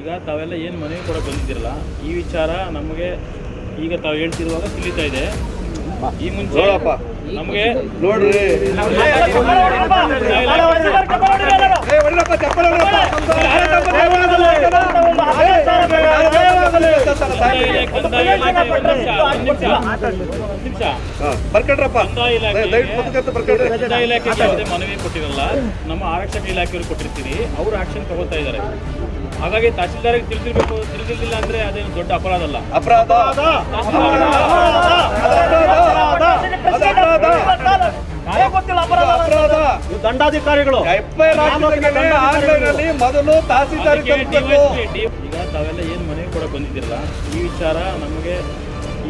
ಈಗ ತಾವೆಲ್ಲ ಏನು ಮನವಿ ಕೂಡ ಬಂದಿದ್ದೀರಲ್ಲ, ಈ ವಿಚಾರ ನಮಗೆ ಈಗ ತಾವು ಹೇಳ್ತಿರುವಾಗ ತಿಳಿತಾ ಇದೆ. ಈ ಮುಂಚೆ ನಮಗೆ ನೋಡ್ರಿ ಬರ್ಕಡ್ರಪ್ಪ ಇಲಾಖೆ ಮನವಿ ಕೊಟ್ಟಿರಲ್ಲ, ನಮ್ಮ ಆರಕ್ಷಕ ಇಲಾಖೆಯವರು ಕೊಟ್ಟಿರ್ತೀರಿ, ಅವರು ಆಕ್ಷನ್ ತಗೋತಾ ಇದ್ದಾರೆ. ಹಾಗಾಗಿ ತಹಸೀಲ್ದಾರ್ಗೆ ತಿಳಿದಿಲ್ಲ ಅಂದ್ರೆ ಅದೇನು ದೊಡ್ಡ ಅಪರಾಧ ಅಲ್ಲ. ದಂಡಾಧಿಕಾರಿಗಳು ಮೊದಲು ತಹಸೀಲ್ದಾರ್. ಈಗ ತಾವೆಲ್ಲ ಏನು ಮನೆಗೆ ಕೂಡ ಬಂದಿದ್ದೀರಲ್ಲ, ಈ ವಿಚಾರ ನಮಗೆ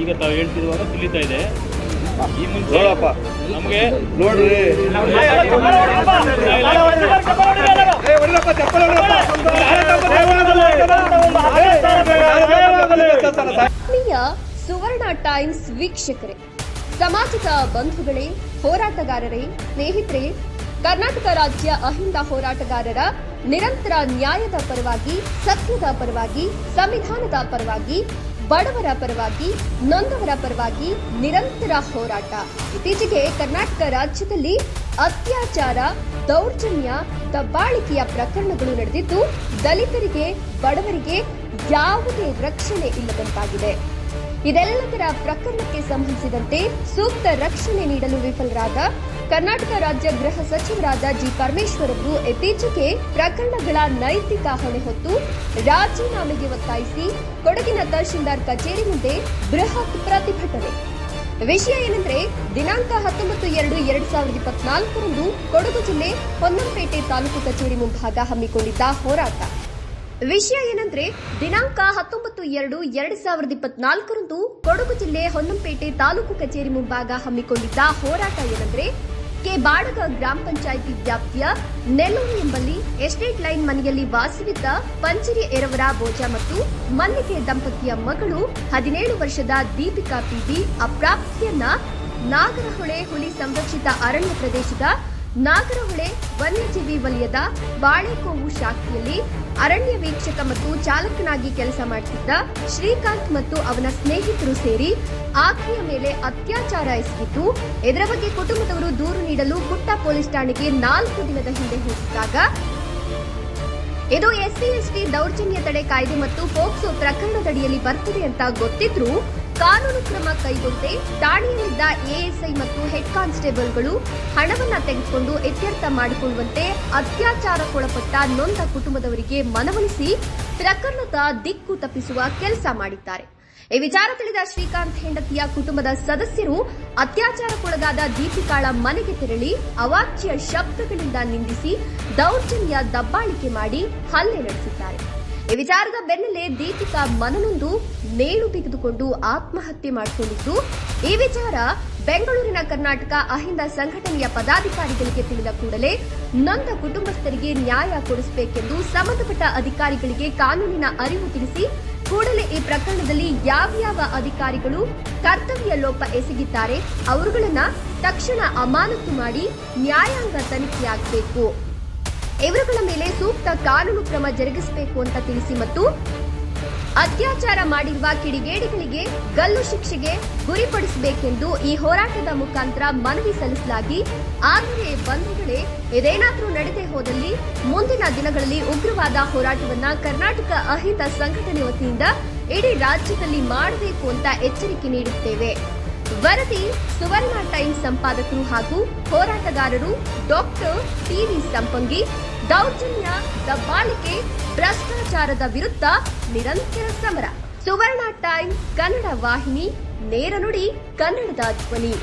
ಈಗ ತಾವು ಹೇಳ್ತಿರುವಾಗ ತಿಳಿತಾ ಇದೆ. ಈ ಮುಂಚೆ ನಮಗೆ ನೋಡ್ರಿ ಸುವರ್ಣ ಟೈಮ್ಸ್ ವೀಕ್ಷಕರೇ, ಸಮಾಜದ ಬಂಧುಗಳೇ, ಹೋರಾಟಗಾರರೇ, ಸ್ನೇಹಿತರೆ, ಕರ್ನಾಟಕ ರಾಜ್ಯ ಅಹಿಂದ ಹೋರಾಟಗಾರರ ನಿರಂತರ ನ್ಯಾಯದ ಪರವಾಗಿ, ಸತ್ಯದ ಪರವಾಗಿ, ಸಂವಿಧಾನದ ಪರವಾಗಿ, ಬಡವರ ಪರವಾಗಿ, ನೊಂದವರ ಪರವಾಗಿ ನಿರಂತರ ಹೋರಾಟ. ಇತ್ತೀಚೆಗೆ ಕರ್ನಾಟಕ ರಾಜ್ಯದಲ್ಲಿ ಅತ್ಯಾಚಾರ, ದೌರ್ಜನ್ಯ, ದಬ್ಬಾಳಿಕೆಯ ಪ್ರಕರಣಗಳು ನಡೆದಿದ್ದು, ದಲಿತರಿಗೆ, ಬಡವರಿಗೆ ಯಾವುದೇ ರಕ್ಷಣೆ ಇಲ್ಲದಂತಾಗಿದೆ. ಇದೆಲ್ಲದರ ಪ್ರಕರಣಕ್ಕೆ ಸಂಬಂಧಿಸಿದಂತೆ ಸೂಕ್ತ ರಕ್ಷಣೆ ನೀಡಲು ವಿಫಲರಾದ ಕರ್ನಾಟಕ ರಾಜ್ಯ ಗೃಹ ಸಚಿವರಾದ ಜಿ ಪರಮೇಶ್ವರ್ ಅವರು ಇತ್ತೀಚೆಗೆ ಪ್ರಕರಣಗಳ ನೈತಿಕ ಹೊಣೆ ಹೊತ್ತು ರಾಜೀನಾಮೆಗೆ ಒತ್ತಾಯಿಸಿ ಕೊಡಗಿನ ತಹಶೀಲ್ದಾರ್ ಕಚೇರಿ ಮುಂದೆ ಬೃಹತ್ ಪ್ರತಿಭಟನೆ. ವಿಷಯ ಏನೆಂದರೆ, ದಿನಾಂಕ 19/2/2024 ಕೊಡಗು ಜಿಲ್ಲೆ ಹೊನ್ನಂಪೇಟೆ ತಾಲೂಕು ಕಚೇರಿ ಮುಂಭಾಗ ಹಮ್ಮಿಕೊಂಡಿದ್ದ ಹೋರಾಟ. ವಿಷಯ ಏನಂದ್ರೆ, ದಿನಾಂಕ 19/2/2024 ಕೊಡಗು ಜಿಲ್ಲೆ ಹೊನ್ನಂಪೇಟೆ ತಾಲೂಕು ಕಚೇರಿ ಮುಂಭಾಗ ಹಮ್ಮಿಕೊಂಡಿದ್ದ ಹೋರಾಟ ಏನಂದ್ರೆ, ಕೆ ಬಾಡಗ ಗ್ರಾಮ ಪಂಚಾಯಿತಿ ವ್ಯಾಪ್ತಿಯ ನೆಲ್ಲೂರು ಎಂಬಲ್ಲಿ ಎಸ್ಟೇಟ್ ಲೈನ್ ಮನೆಯಲ್ಲಿ ವಾಸವಿದ್ದ ಪಂಚರಿ ಎರವರ ಬೋಜ ಮತ್ತು ಮಲ್ಲಿಗೆ ದಂಪತಿಯ ಮಗಳು 17 ವರ್ಷದ ದೀಪಿಕಾ ಪಿಬಿ ಅಪ್ರಾಪ್ತಿಯನ್ನ ನಾಗರಹೊಳೆ ಹುಲಿ ಸಂರಕ್ಷಿತ ಅರಣ್ಯ ಪ್ರದೇಶದ ನಾಗರಹೊಳೆ ವನ್ಯಜೀವಿ ವಲಯದ ಬಾಳೆಕೋವು ಶಾಖೆಯಲ್ಲಿ ಅರಣ್ಯ ವೀಕ್ಷಕ ಮತ್ತು ಚಾಲಕನಾಗಿ ಕೆಲಸ ಮಾಡುತ್ತಿದ್ದ ಶ್ರೀಕಾಂತ್ ಮತ್ತು ಅವನ ಸ್ನೇಹಿತರು ಸೇರಿ ಆಕೆಯ ಮೇಲೆ ಅತ್ಯಾಚಾರ ಎಸಗಿದ್ದು, ಇದರ ಬಗ್ಗೆ ಕುಟುಂಬದವರು ದೂರು ನೀಡಲು ಕುಟ್ಟ ಪೊಲೀಸ್ ಠಾಣೆಗೆ 4 ದಿನದ ಹಿಂದೆ ಹೋಗಿದ್ದಾಗ ಇದು ಎಸ್ಸಿ/ಎಸ್ಟಿ ದೌರ್ಜನ್ಯ ತಡೆ ಕಾಯ್ದೆ ಮತ್ತು ಪೋಕ್ಸೋ ಪ್ರಕರಣದಡಿಯಲ್ಲಿ ಬರ್ತದೆ ಅಂತ ಗೊತ್ತಿದ್ರೂ ಕಾನೂನು ಕ್ರಮ ಕೈಗೊಳ್ಳದೆ ಠಾಣೆಯಲ್ಲಿದ್ದ ಎಎಸ್ಐ ಮತ್ತು ಹೆಡ್ ಕಾನ್ಸ್ಟೇಬಲ್ಗಳು ಹಣವನ್ನ ತೆಗೆದುಕೊಂಡು ಇತ್ಯರ್ಥ ಮಾಡಿಕೊಳ್ಳುವಂತೆ ಅತ್ಯಾಚಾರಕ್ಕೊಳಪಟ್ಟ ನೊಂದ ಕುಟುಂಬದವರಿಗೆ ಮನವೊಲಿಸಿ ಪ್ರಕರಣದ ದಿಕ್ಕು ತಪ್ಪಿಸುವ ಕೆಲಸ ಮಾಡಿದ್ದಾರೆ. ಈ ವಿಚಾರ ತಿಳಿದ ಶ್ರೀಕಾಂತ್ ಹೆಂಡತಿಯ ಕುಟುಂಬದ ಸದಸ್ಯರು ಅತ್ಯಾಚಾರಕ್ಕೊಳಗಾದ ದೀಪಿಕಾಳ ಮನೆಗೆ ತೆರಳಿ ಅವಾಚ್ಯ ಶಬ್ದಗಳಿಂದ ನಿಂದಿಸಿ ದೌರ್ಜನ್ಯ ದಬ್ಬಾಳಿಕೆ ಮಾಡಿ ಹಲ್ಲೆ ನಡೆಸಿದ್ದಾರೆ. ಈ ವಿಚಾರದ ಬೆನ್ನಲ್ಲೇ ದೀಪಿಕಾ ಮನನೊಂದು ನೇಣು ಬಿಗಿದುಕೊಂಡು ಆತ್ಮಹತ್ಯೆ ಮಾಡಿಕೊಂಡಿದ್ದು, ಈ ವಿಚಾರ ಬೆಂಗಳೂರಿನ ಕರ್ನಾಟಕ ಅಹಿಂದ ಸಂಘಟನೆಯ ಪದಾಧಿಕಾರಿಗಳಿಗೆ ತಿಳಿದ ಕೂಡಲೇ ನೊಂದ ಕುಟುಂಬಸ್ಥರಿಗೆ ನ್ಯಾಯ ಕೊಡಿಸಬೇಕೆಂದು ಸಂಬಂಧಪಟ್ಟ ಅಧಿಕಾರಿಗಳಿಗೆ ಕಾನೂನಿನ ಅರಿವು ತಿಳಿಸಿ ಕೂಡಲೇ ಈ ಪ್ರಕರಣದಲ್ಲಿ ಯಾವ್ಯಾವ ಅಧಿಕಾರಿಗಳು ಕರ್ತವ್ಯ ಲೋಪ ಎಸಗಿದ್ದಾರೆ ಅವರುಗಳನ್ನ ತಕ್ಷಣ ಅಮಾನತು ಮಾಡಿ ನ್ಯಾಯಾಂಗ ತನಿಖೆಯಾಗಬೇಕು, ಇವರುಗಳ ಮೇಲೆ ಸೂಕ್ತ ಕಾನೂನು ಕ್ರಮ ಜರುಗಿಸಬೇಕು ಅಂತ ತಿಳಿಸಿ ಮತ್ತು ಅತ್ಯಾಚಾರ ಮಾಡಿರುವ ಕಿಡಿಗೇಡಿಗಳಿಗೆ ಗಲ್ಲು ಶಿಕ್ಷೆಗೆ ಗುರಿಪಡಿಸಬೇಕೆಂದು ಈ ಹೋರಾಟದ ಮುಖಾಂತರ ಮನವಿ ಸಲ್ಲಿಸಲಾಗಿ, ಆದರೆ ಬಂಧುಗಳೇ, ಇದೇನಾದರೂ ನಡೆದೇ ಹೋದಲ್ಲಿ ಮುಂದಿನ ದಿನಗಳಲ್ಲಿ ಉಗ್ರವಾದ ಹೋರಾಟವನ್ನ ಕರ್ನಾಟಕ ಅಹಿಂದ ಸಂಘಟನೆ ವತಿಯಿಂದ ಇಡೀ ರಾಜ್ಯದಲ್ಲಿ ಮಾಡಬೇಕು ಅಂತ ಎಚ್ಚರಿಕೆ ನೀಡುತ್ತೇವೆ. ವರದಿ ಸುವರ್ಣ ಟೈಮ್ಸ್ ಸಂಪಾದಕರು ಹಾಗೂ ಹೋರಾಟಗಾರರು ಡಾಕ್ಟರ್ ಟಿವಿ ಸಂಪಂಗಿ. ದೌರ್ಜನ್ಯ, ದಬ್ಬಾಳಿಕೆ, ಭ್ರಷ್ಟಾಚಾರದ ವಿರುದ್ಧ ನಿರಂತರ ಸಮರ. ಸುವರ್ಣ ಟೈಮ್ಸ್ ಕನ್ನಡ ವಾಹಿನಿ, ನೇರ ನುಡಿ, ಕನ್ನಡದ ಧ್ವನಿ.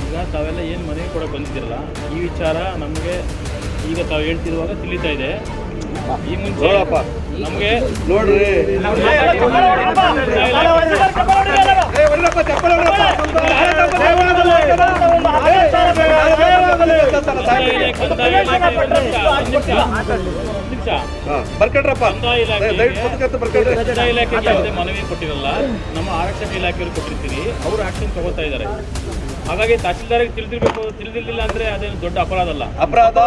ಈಗ ತಾವೆಲ್ಲ ಏನು ಮನೆಗೆ ಕೊಡಕ್ಕೆ ಬಂದಿದ್ದೀರಲ್ಲ, ಈ ವಿಚಾರ ನಮಗೆ ಈಗ ತಾವು ಹೇಳ್ತಿರುವಾಗ ತಿಳಿತಾ ಇದೆ. ಈ ಮುಂಚೆ ನೋಡಪ್ಪ ನಮಗೆ ನೋಡ್ರಿ ಬರ್ಕಟ್ರಪ್ಪ ಕಂದಾಯ ಇಲಾಖೆಗೆ ಯಾವುದೇ ಮನವಿ ಕೊಟ್ಟಿರಲ್ಲ, ನಮ್ಮ ಆರಕ್ಷಕ ಇಲಾಖೆಯವರು ಕೊಟ್ಟಿರ್ತೀರಿ, ಅವರು ಆಕ್ಷನ್ ತಗೋತಾ ಇದ್ದಾರೆ. ಹಾಗಾಗಿ ತಹಸೀಲ್ದಾರ್ಗೆ ತಿಳಿದಿರ್ಲಿಲ್ಲ ಅಂದ್ರೆ ಅದೇನು ದೊಡ್ಡ ಅಪರಾಧ ಅಲ್ಲ. ಅಪರಾಧ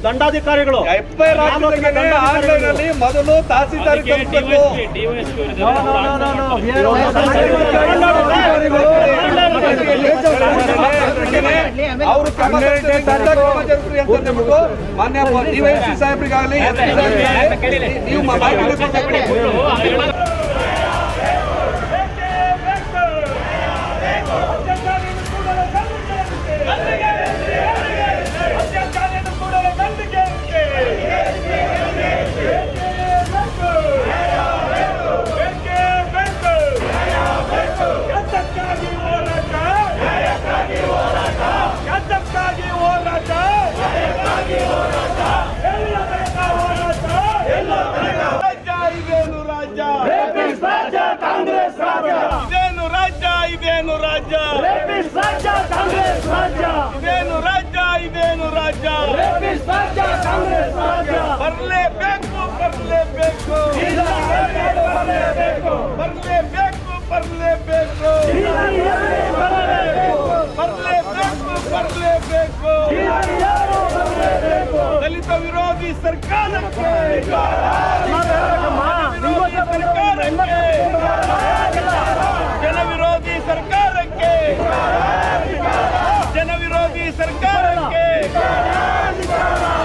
ದಂಡಾಧಿಕಾರಿಗಳು FIR ಆನ್ಲೈನ್ ಅಲ್ಲಿ ಮೊದಲು ತಹಸೀಲ್ದಾರ್ ಅವರು ಮಾನ್ಯ DYSP ಸಾಹೇಬ್ರಿಗಾಗಲಿ ನೀವು ದಲಿತ ವಿರೋಧಿ ಸರ್ಕಾರಕ್ಕೆ ಜನ ವಿರೋಧಿ ಸರ್ಕಾರಕ್ಕೆ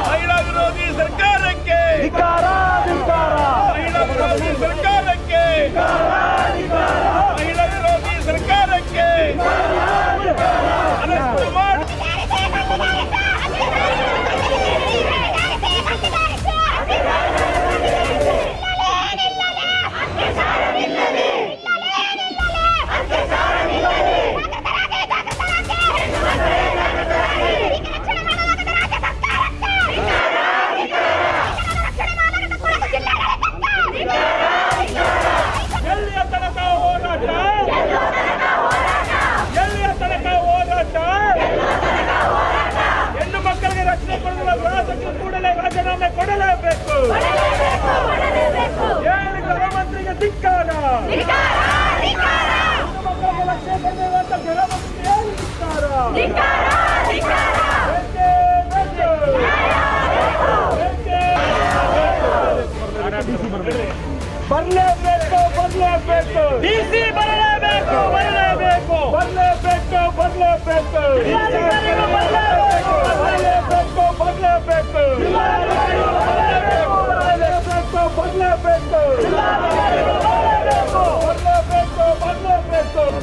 ಮಹಿಳಾ ವಿರೋಧಿ ಸರ್ಕಾರಕ್ಕೆ ಮಹಿಳಾ ವಿರೋಧಿ ಸರ್ಕಾರಕ್ಕೆ ಅರೆಸ್ಟ್ ಮಾಡಿ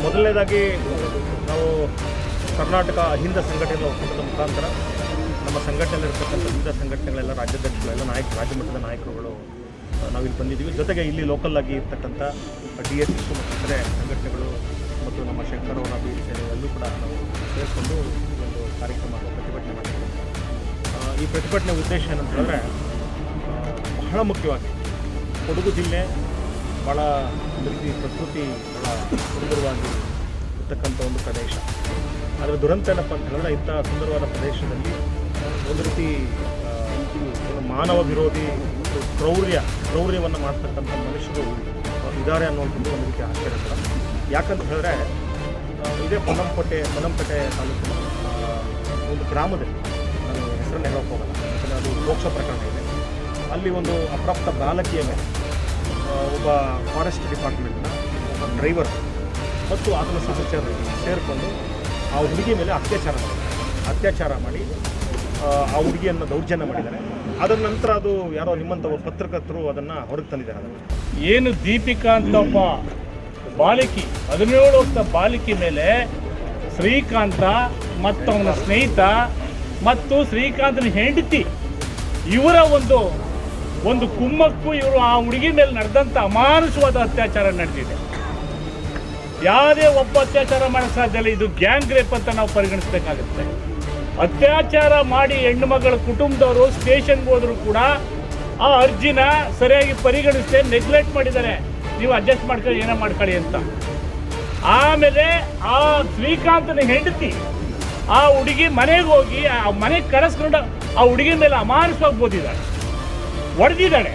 ಮೊದಲನೇದಾಗಿ ನಾವು ಕರ್ನಾಟಕ ಅಹಿಂದ ಸಂಘಟನೆಗಳ ಒಕ್ಕೂಟದ ಮುಖಾಂತರ ನಮ್ಮ ಸಂಘಟನೆಯಲ್ಲಿರ್ತಕ್ಕಂಥ ವಿವಿಧ ಸಂಘಟನೆಗಳೆಲ್ಲ ರಾಜ್ಯಾಧ್ಯಕ್ಷಗಳೆಲ್ಲ ರಾಜ್ಯ ಮಟ್ಟದ ನಾಯಕರುಗಳು ನಾವಿಲ್ಲಿ ಬಂದಿದ್ದೀವಿ. ಜೊತೆಗೆ ಇಲ್ಲಿ ಲೋಕಲ್ ಆಗಿ ಇರ್ತಕ್ಕಂಥ DSP ಮತ್ತು ಇತರೆ ಸಂಘಟನೆಗಳು ಮತ್ತು ನಮ್ಮ ಶಂಕರ್ ಅವರ ಬೀರ್ ಸೇನೆ ಎಲ್ಲೂ ಕೂಡ ನಾವು ಸೇರಿಕೊಂಡು ಒಂದು ಕಾರ್ಯಕ್ರಮ ಪ್ರತಿಭಟನೆ ಮಾಡಿದ್ದೀವಿ. ಈ ಪ್ರತಿಭಟನೆ ಉದ್ದೇಶ ಏನಂತ ಹೇಳಿದ್ರೆ ಬಹಳ ಮುಖ್ಯವಾಗಿ ಕೊಡಗು ಜಿಲ್ಲೆ ಭಾಳ ರೀತಿ ಪ್ರಕೃತಿ ಭಾಳ ಸುಂದರವಾಗಿ ಇರ್ತಕ್ಕಂಥ ಒಂದು ಪ್ರದೇಶ. ಆದರೆ ದುರಂತ ಏನಪ್ಪ ಅಂತ ಹೇಳಿದ್ರೆ ಇಂಥ ಸುಂದರವಾದ ಪ್ರದೇಶದಲ್ಲಿ ಒಂದು ರೀತಿ ಮಾನವ ವಿರೋಧಿ ಕ್ರೌರ್ಯವನ್ನು ಮಾಡ್ತಕ್ಕಂಥ ಮನುಷ್ಯರು ಇದ್ದಾರೆ ಅನ್ನುವಂಥದ್ದು ಒಂದು ರೀತಿ ಆಶ್ಚರ್ಯಕರ. ಯಾಕಂತ ಹೇಳಿದ್ರೆ ಇದೇ ಪೊನ್ನಂಪೇಟೆ ತಾಲೂಕಿನ ಒಂದು ಗ್ರಾಮದಲ್ಲಿ, ನಾನು ಹೆಸರನ್ನು ಹೇಳೋಕೆ ಹೋಗಲ್ಲ ಯಾಕಂದರೆ ಅದು ಮೋಕ್ಷ ಪ್ರಕರಣ ಇದೆ. ಅಲ್ಲಿ ಒಂದು ಅಪ್ರಾಪ್ತ ಬಾಲಕಿಯ ಮೇಲೆ ಒಬ್ಬ ಫಾರೆಸ್ಟ್ ಡಿಪಾರ್ಟ್ಮೆಂಟ್ನ ಒಬ್ಬ ಡ್ರೈವರ್ ಮತ್ತು ಆತನ ಸಹಚರರು ಸೇರಿಕೊಂಡು ಆ ಹುಡುಗಿ ಮೇಲೆ ಅತ್ಯಾಚಾರ ಮಾಡಿ ಆ ಹುಡುಗಿಯನ್ನು ದೌರ್ಜನ್ಯ ಮಾಡಿದ್ದಾರೆ. ಅದರ ನಂತರ ಅದು ಯಾರೋ ನಿಮ್ಮಂಥ ಪತ್ರಕರ್ತರು ಅದನ್ನು ಹೊರಗೆ ತಂದಿದ್ದಾರೆ. ಅದನ್ನು ಏನು ದೀಪಿಕಾ ಅಂತ ಒಬ್ಬ ಬಾಲಕಿ 17 ವರ್ಷದ ಬಾಲಕಿ ಮೇಲೆ ಶ್ರೀಕಾಂತ ಮತ್ತು ಅವನ ಸ್ನೇಹಿತ ಮತ್ತು ಶ್ರೀಕಾಂತನ ಹೆಂಡತಿ ಇವರ ಒಂದು ಕುಮ್ಮಕ್ಕು ಇವರು ಆ ಹುಡುಗಿ ಮೇಲೆ ನಡೆದಂಥ ಅಮಾನುಷವಾದ ಅತ್ಯಾಚಾರ ನಡೆದಿದೆ. ಯಾವುದೇ ಒಬ್ಬ ಅತ್ಯಾಚಾರ ಮಾಡೋಕ್ಕೆ ಸಾಧ್ಯ ಇಲ್ಲ. ಇದು ಗ್ಯಾಂಗ್ ರೇಪ್ ಅಂತ ನಾವು ಪರಿಗಣಿಸಬೇಕಾಗುತ್ತೆ. ಅತ್ಯಾಚಾರ ಮಾಡಿ ಹೆಣ್ಣು ಮಗಳ ಕುಟುಂಬದವರು ಸ್ಟೇಷನ್ಗೆ ಹೋದರೂ ಕೂಡ ಆ ಅರ್ಜಿನ ಸರಿಯಾಗಿ ಪರಿಗಣಿಸದೆ ನೆಗ್ಲೆಕ್ಟ್ ಮಾಡಿದ್ದಾರೆ. ನೀವು ಅಡ್ಜಸ್ಟ್ ಮಾಡ್ಕೊಳ್ಳಿ, ಏನೋ ಮಾಡ್ಕೊಳ್ಳಿ ಅಂತ. ಆಮೇಲೆ ಆ ಶ್ರೀಕಾಂತನ ಹೆಂಡತಿ ಆ ಹುಡುಗಿ ಮನೆಗೆ ಹೋಗಿ ಆ ಮನೆಗೆ ಕರೆಸ್ಕೊಂಡು ಆ ಹುಡುಗಿ ಮೇಲೆ ಅಮಾನುಷವಾಗಿ ಹೊಡೆದಿದ್ದಾಳೆ.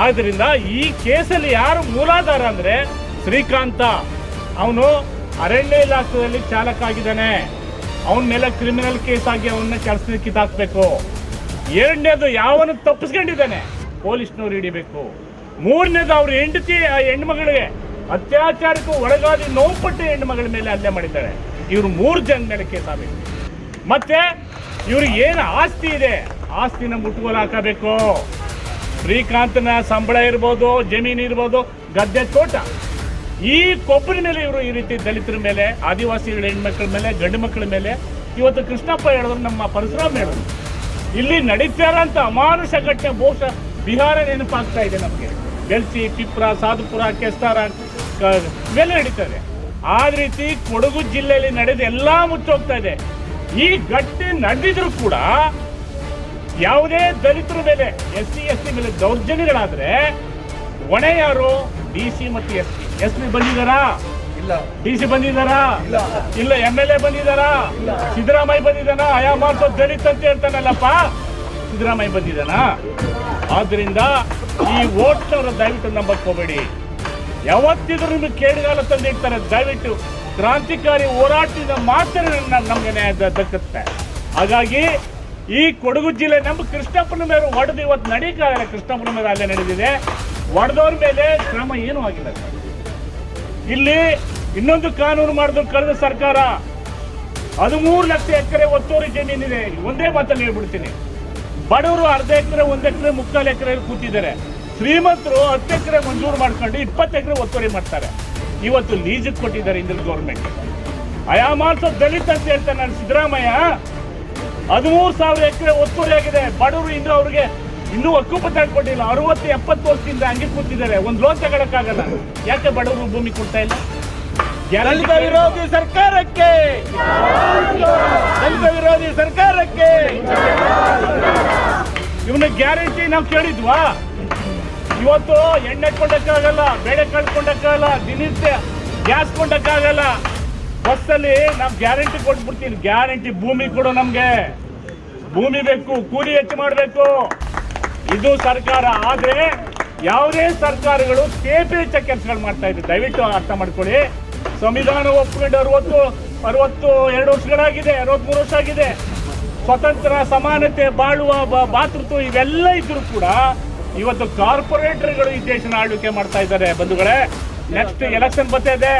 ಆದ್ದರಿಂದ ಈ ಕೇಸಲ್ಲಿ ಯಾರು ಮೂಲಾಧಾರ ಅಂದರೆ ಶ್ರೀಕಾಂತ. ಅವನು ಅರಣ್ಯ ಇಲಾಖೆಯಲ್ಲಿ ಚಾಲಕ ಆಗಿದ್ದಾನೆ. ಅವನ ಮೇಲೆ ಕ್ರಿಮಿನಲ್ ಕೇಸ್ ಆಗಿ ಅವನ್ನ ಕೆಲಸದಿಂದ ಕಿತ್ತಾಕ್ಬೇಕು. ಎರಡನೇದು ಯಾವನು ತಪ್ಪಿಸ್ಕೊಂಡಿದ್ದಾನೆ ಪೊಲೀಸ್ನವ್ರು ಹಿಡಿಬೇಕು. ಮೂರನೇದು ಅವ್ರ ಹೆಂಡತಿ ಆ ಹೆಣ್ಮಗಳಿಗೆ ಅತ್ಯಾಚಾರಕ್ಕೂ ಒಳಗಾಗಿ ನೋವುಪಟ್ಟ ಹೆಣ್ಮಗಳ ಮೇಲೆ ಹಲ್ಲೆ ಮಾಡಿದ್ದಾರೆ. ಇವರು 3 ಜನ ಮೇಲೆ ಕೇಸ್ ಆಗಬೇಕು. ಮತ್ತೆ ಇವ್ರಿಗೆ ಏನು ಆಸ್ತಿ ಇದೆ ಆಸ್ತಿನ ಮುಟ್ಟುಗೋಲು ಹಾಕಬೇಕು. ಶ್ರೀಕಾಂತನ ಸಂಬಳ ಇರ್ಬೋದು, ಜಮೀನು ಇರ್ಬೋದು, ಗದ್ದೆ ತೋಟ, ಈ ಕೊಬ್ಬರಿ ಮೇಲೆ ಇವರು ಈ ರೀತಿ ದಲಿತರ ಮೇಲೆ, ಆದಿವಾಸಿಗಳ ಹೆಣ್ಮಕ್ಳ ಮೇಲೆ, ಗಂಡು ಮಕ್ಕಳ ಮೇಲೆ, ಇವತ್ತು ಕೃಷ್ಣಪ್ಪ ಹೇಳಿದ್ರು, ನಮ್ಮ ಪರಶುರಾಮ್ ಹೇಳಿದ್ರು, ಇಲ್ಲಿ ನಡೀತಾರಂತ ಅಮಾನುಷ ಘಟನೆ ಬಹುಶಃ ಬಿಹಾರ ನೆನಪಾಗ್ತಾ ಇದೆ ನಮಗೆ. ಬೆಲ್ಸಿ, ಪಿಪ್ರ, ಸಾಧುಪುರ, ಕೆಸ್ತಾರ ಇವೆಲ್ಲ ನಡೀತದೆ. ಆ ರೀತಿ ಕೊಡಗು ಜಿಲ್ಲೆಯಲ್ಲಿ ನಡೆದ ಎಲ್ಲ ಮುಚ್ಚೋಗ್ತಾ ಇದೆ. ಈ ಘಟನೆ ನಡೆದಿದ್ರು ಕೂಡ ಯಾವುದೇ ದಲಿತರ ಮೇಲೆ, SC ST ಮೇಲೆ ದೌರ್ಜನ್ಯಗಳಾದ್ರೆ ಹೊಣೆ ಯಾರು? DC ಮತ್ತು SP ಬಂದಿದ್ದಾರಾ? ಇಲ್ಲ. DC ಬಂದಿದ್ದಾರಾ? ಇಲ್ಲ. MLA ಬಂದಿದ್ದಾರಾ? ಸಿದ್ದರಾಮಯ್ಯ ಬಂದಿದ್ದಾನ? ಆಯಾ ಮಾತ್ರ ದಲಿತ ಅಂತ ಹೇಳ್ತಾನಲ್ಲಪ್ಪ, ಸಿದ್ದರಾಮಯ್ಯ ಬಂದಿದ್ದಾನ? ಆದ್ರಿಂದ ಈ ಓಟ್ನವರ ದಯವಿಟ್ಟು ನಂಬಕ್ ಹೋಗಬೇಡಿ. ಯಾವತ್ತಿದ್ರು ನಿಮಗೆ ಕೇಳಿಗಾಲ ತಂದಿಡ್ತಾರೆ. ದಯವಿಟ್ಟು ಕ್ರಾಂತಿಕಾರಿ ಹೋರಾಟದಿಂದ ಮಾತ್ರ ನಮ್ಗೆ ನ್ಯಾಯ ದಕ್ಕುತ್ತೆ. ಹಾಗಾಗಿ ಈ ಕೊಡಗು ಜಿಲ್ಲೆ ನಮ್ಮ ಕೃಷ್ಣಪ್ಪನ ಮೇಲೆ ಹೊಡೆದು ಇವತ್ತು ನಡೀಕಾಗಲ್ಲ. ಕೃಷ್ಣಪ್ಪನ ಮೇಲೆ ಅಲ್ಲೇ ನಡೆದಿದೆ. ಹೊಡೆದವ್ರ ಮೇಲೆ ಕ್ರಮ ಏನೂ ಆಗಿಲ್ಲ. ಇಲ್ಲಿ ಇನ್ನೊಂದು ಕಾನೂನು ಮಾಡಿದ್ರು ಕಳೆದ ಸರ್ಕಾರ. 13 ಲಕ್ಷ ಎಕರೆ ಒತ್ತುವರಿ ಜಮೀನಿದೆ. ಒಂದೇ ಮಾತಲ್ಲಿ ಹೇಳ್ಬಿಡ್ತೀನಿ, ಬಡವರು 1/2 ಎಕರೆ, 1 ಎಕರೆ, 3/4 ಎಕರೆ ಕೂತಿದ್ದಾರೆ. ಶ್ರೀಮಂತರು 10 ಎಕರೆ ಮಂಜೂರು ಮಾಡ್ಕೊಂಡು 20 ಎಕರೆ ಒತ್ತುವರಿ ಮಾಡ್ತಾರೆ. ಇವತ್ತು ಲೀಸಿಗೆ ಕೊಟ್ಟಿದ್ದಾರೆ ಇಂದಿನ ಗೌರ್ಮೆಂಟ್. ಅಯಾಮಾಲ್ಸ ದಲಿತ ಅಂತ ಹೇಳ್ತಾರೆ ನಾನು ಸಿದ್ದರಾಮಯ್ಯ. 13,000 ಎಕರೆ ಒತ್ತುವರಿ ಆಗಿದೆ. ಬಡವರು ಇಂದು ಅವ್ರಿಗೆ ಇನ್ನೂ ಹಕ್ಕುಪತ್ರ ಕೊಟ್ಟಿಲ್ಲ. 60-70 ವರ್ಷದಿಂದ ಹಂಗೆ ಕೂತಿದ್ದಾರೆ. ಒಂದು ಲೋನ್ ತಗೊಳಕ್ಕಾಗಲ್ಲ. ಯಾಕೆ ಬಡವರು ಭೂಮಿ ಕೊಡ್ತಾ ಇಲ್ಲ? ದಲಿತ ವಿರೋಧಿ ಸರ್ಕಾರಕ್ಕೆ, ದಲಿತ ವಿರೋಧಿ ಸರ್ಕಾರಕ್ಕೆ ಇವನ ಗ್ಯಾರಂಟಿ ನಾವು ಕೇಳಿದ್ವಾ? ಇವತ್ತು ಎಣ್ಣೆ ಕೊಂಡಕ್ಕಾಗಲ್ಲ, ಬೇಳೆ ಕಳ್ಕೊಂಡಕ್ಕಾಗಲ್ಲ, ದಿನನಿತ್ಯ ಗ್ಯಾಸ್ ಕೊಂಡಕ್ಕಾಗಲ್ಲ. ಬಸ್ಸಲ್ಲಿ ನಾವು ಗ್ಯಾರಂಟಿ ಕೊಟ್ಬಿಡ್ತೀವಿ. ಗ್ಯಾರಂಟಿ ಭೂಮಿ ಕೊಡು, ನಮ್ಗೆ ಭೂಮಿ ಬೇಕು, ಕೂಲಿ ಹೆಚ್ಚು ಮಾಡಬೇಕು. ಇದು ಸರ್ಕಾರ. ಆದ್ರೆ ಯಾವುದೇ ಸರ್ಕಾರಗಳು ತೇಪೇಚ ಕೆಲಸಗಳು ಮಾಡ್ತಾ ಇದ್ರು. ದಯವಿಟ್ಟು ಅರ್ಥ ಮಾಡ್ಕೊಳ್ಳಿ. ಸಂವಿಧಾನ ಒಪ್ಕೊಂಡು 62 ವರ್ಷಗಳಾಗಿದೆ, 63 ವರ್ಷ ಆಗಿದೆ. ಸ್ವತಂತ್ರ, ಸಮಾನತೆ, ಬಾಳುವ ಭಾತೃತ್ವ ಇವೆಲ್ಲ ಇದ್ರು ಕೂಡ ಇವತ್ತು ಕಾರ್ಪೊರೇಟರ್ಗಳು ಈ ದೇಶನ ಆಳ್ವಿಕೆ ಮಾಡ್ತಾ ಇದ್ದಾರೆ. ಬಂಧುಗಳೇ, ನೆಕ್ಸ್ಟ್ ಎಲೆಕ್ಷನ್ ಬರ್ತಾ ಇದೆ.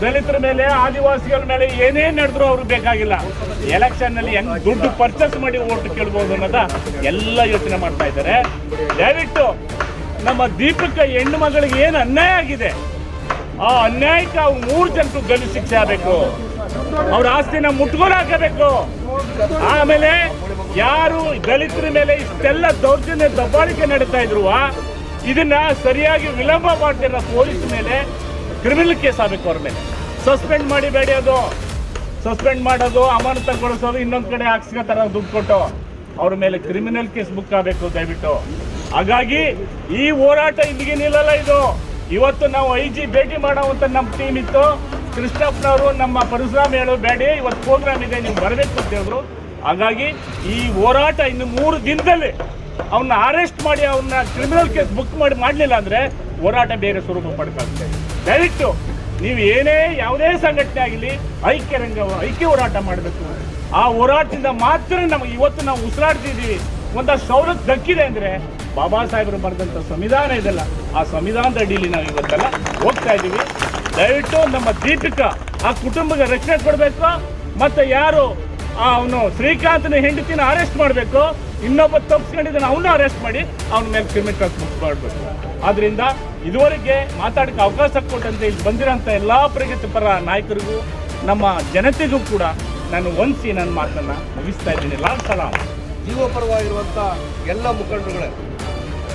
ದಲಿತರ ಮೇಲೆ, ಆದಿವಾಸಿಗಳ ಮೇಲೆ ಏನೇನ್ ನಡೆದ್ರು ಅವ್ರಿಗೆ ಬೇಕಾಗಿಲ್ಲ. ಎಲೆಕ್ಷನ್ ನಲ್ಲಿ ಹೆಂಗ್ ದುಡ್ಡು ಪರ್ಚೇಸ್ ಮಾಡಿ ಓಟ್ ಕೇಳ್ಬೋದು ಅನ್ನೋದ ಎಲ್ಲ ಯೋಚನೆ ಮಾಡ್ತಾ ಇದ್ದಾರೆ. ದಯವಿಟ್ಟು ನಮ್ಮ ದೀಪಿಕಾ ಹೆಣ್ಣು ಮಗಳಿಗೆ ಏನು ಅನ್ಯಾಯ ಆಗಿದೆ, ಆ ಅನ್ಯಾಯಕ್ಕೆ ಅವ್ರು 3 ಜನಕ್ಕೂ ಗಲ್ಲು ಶಿಕ್ಷೆ ಆಗಬೇಕು. ಅವ್ರ ಆಸ್ತಿನ ಮುಟ್ಗೋಲು ಹಾಕಬೇಕು. ಆಮೇಲೆ ಯಾರು ದಲಿತರ ಮೇಲೆ ಇಷ್ಟೆಲ್ಲ ದೌರ್ಜನ್ಯ ದಬ್ಬಾಳಿಕೆ ನಡೀತಾ ಇದ್ರು, ಇದನ್ನ ಸರಿಯಾಗಿ ವಿಳಂಬ ಮಾಡ್ತಿರೋ ಪೊಲೀಸ್ ಮೇಲೆ ಕ್ರಿಮಿನಲ್ ಕೇಸ್ ಆಗಬೇಕು. ಅವ್ರ ಮೇಲೆ ಸಸ್ಪೆಂಡ್ ಮಾಡಿಬೇಡಿ. ಅದು ಸಸ್ಪೆಂಡ್ ಮಾಡೋದು, ಅಮಾನತುಗೊಳಿಸೋದು, ಇನ್ನೊಂದು ಕಡೆ ಹಾಕ್ಸ್ಕೊತಾರ ದುಡ್ಡು ಕೊಟ್ಟು, ಅವ್ರ ಮೇಲೆ ಕ್ರಿಮಿನಲ್ ಕೇಸ್ ಬುಕ್ ಆಗಬೇಕು ದಯವಿಟ್ಟು. ಹಾಗಾಗಿ ಈ ಹೋರಾಟ ಇಲ್ಲಿಗೆ ನಿಲ್ಲಲ್ಲ. ಇದು ಇವತ್ತು ನಾವು IG ಭೇಟಿ ಮಾಡೋವಂತ ನಮ್ಮ ಟೀಮ್ ಇತ್ತು. ಕೃಷ್ಣಪ್ಪನವರು, ನಮ್ಮ ಪರಶುರಾಮ್ ಹೇಳೋ ಬೇಡಿ, ಇವತ್ತು ಪ್ರೋಗ್ರಾಮ್ ಇದೆ, ನೀವು ಬರಬೇಕು ಅಂತ ಹೇಳಿದ್ರು. ಹಾಗಾಗಿ ಈ ಹೋರಾಟ ಇನ್ನು 3 ದಿನದಲ್ಲಿ ಅವನ್ನ ಅರೆಸ್ಟ್ ಮಾಡಿ ಅವನ್ನ ಕ್ರಿಮಿನಲ್ ಕೇಸ್ ಬುಕ್ ಮಾಡಲಿಲ್ಲ ಅಂದರೆ ಹೋರಾಟ ಬೇರೆ ಸ್ವರೂಪ ಪಡ್ಕೊಳ್ತೇವೆ. ದಯವಿಟ್ಟು ನೀವು ಯಾವುದೇ ಸಂಘಟನೆ ಆಗಲಿ ಐಕ್ಯ ಹೋರಾಟ ಮಾಡಬೇಕು. ಆ ಹೋರಾಟದಿಂದ ಮಾತ್ರ ನಮಗೆ ಇವತ್ತು ನಾವು ಉಸಿರಾಡ್ತಿದ್ದೀವಿ. ಒಂದಷ್ಟು ಸವಲತ್ತು ದಕ್ಕಿದೆ ಅಂದರೆ ಬಾಬಾ ಸಾಹೇಬರು ಬರೆದಂಥ ಸಂವಿಧಾನ ಇದೆಲ್ಲ, ಆ ಸಂವಿಧಾನದ ಅಡಿಯಲ್ಲಿ ನಾವು ಇವತ್ತೆಲ್ಲ ಹೋಗ್ತಾ ಇದ್ದೀವಿ. ದಯವಿಟ್ಟು ನಮ್ಮ ದೀಪಿಕಾ ಆ ಕುಟುಂಬಕ್ಕೆ ರಕ್ಷಣೆ ಕೊಡಬೇಕು. ಮತ್ತು ಯಾರು ಅವನು ಶ್ರೀಕಾಂತ್ನ ಹೆಂಡತಿನ ಅರೆಸ್ಟ್ ಮಾಡಬೇಕು, ಇನ್ನೊಬ್ಬ ತಪ್ಪಿಸ್ಕೊಂಡಿದ್ದಾನೆ ಅವನ್ನ ಅರೆಸ್ಟ್ ಮಾಡಿ ಅವನ ಮೇಲೆ ಕ್ರಿಮಿನಲ್ ಕೇಸ್ ಬುಕ್ ಮಾಡಬೇಕು. ಆದ್ದರಿಂದ ಇದುವರೆಗೆ ಮಾತಾಡೋಕ್ಕೆ ಅವಕಾಶ ಕೊಟ್ಟಂತೆ ಇಲ್ಲಿ ಬಂದಿರೋಂಥ ಎಲ್ಲ ಪ್ರಗತಿಪರ ನಾಯಕರಿಗೂ ನಮ್ಮ ಜನತೆಗೂ ಕೂಡ ನಾನು ವಂದಿಸಿ ನನ್ನ ಮಾತನ್ನು ಮುಗಿಸ್ತಾ ಇದ್ದೀನಿ. ಲಾಲ್ ಸಲಾಂ. ಜೀವಪರವಾಗಿರುವಂಥ ಎಲ್ಲ ಮುಖಂಡರುಗಳೇ,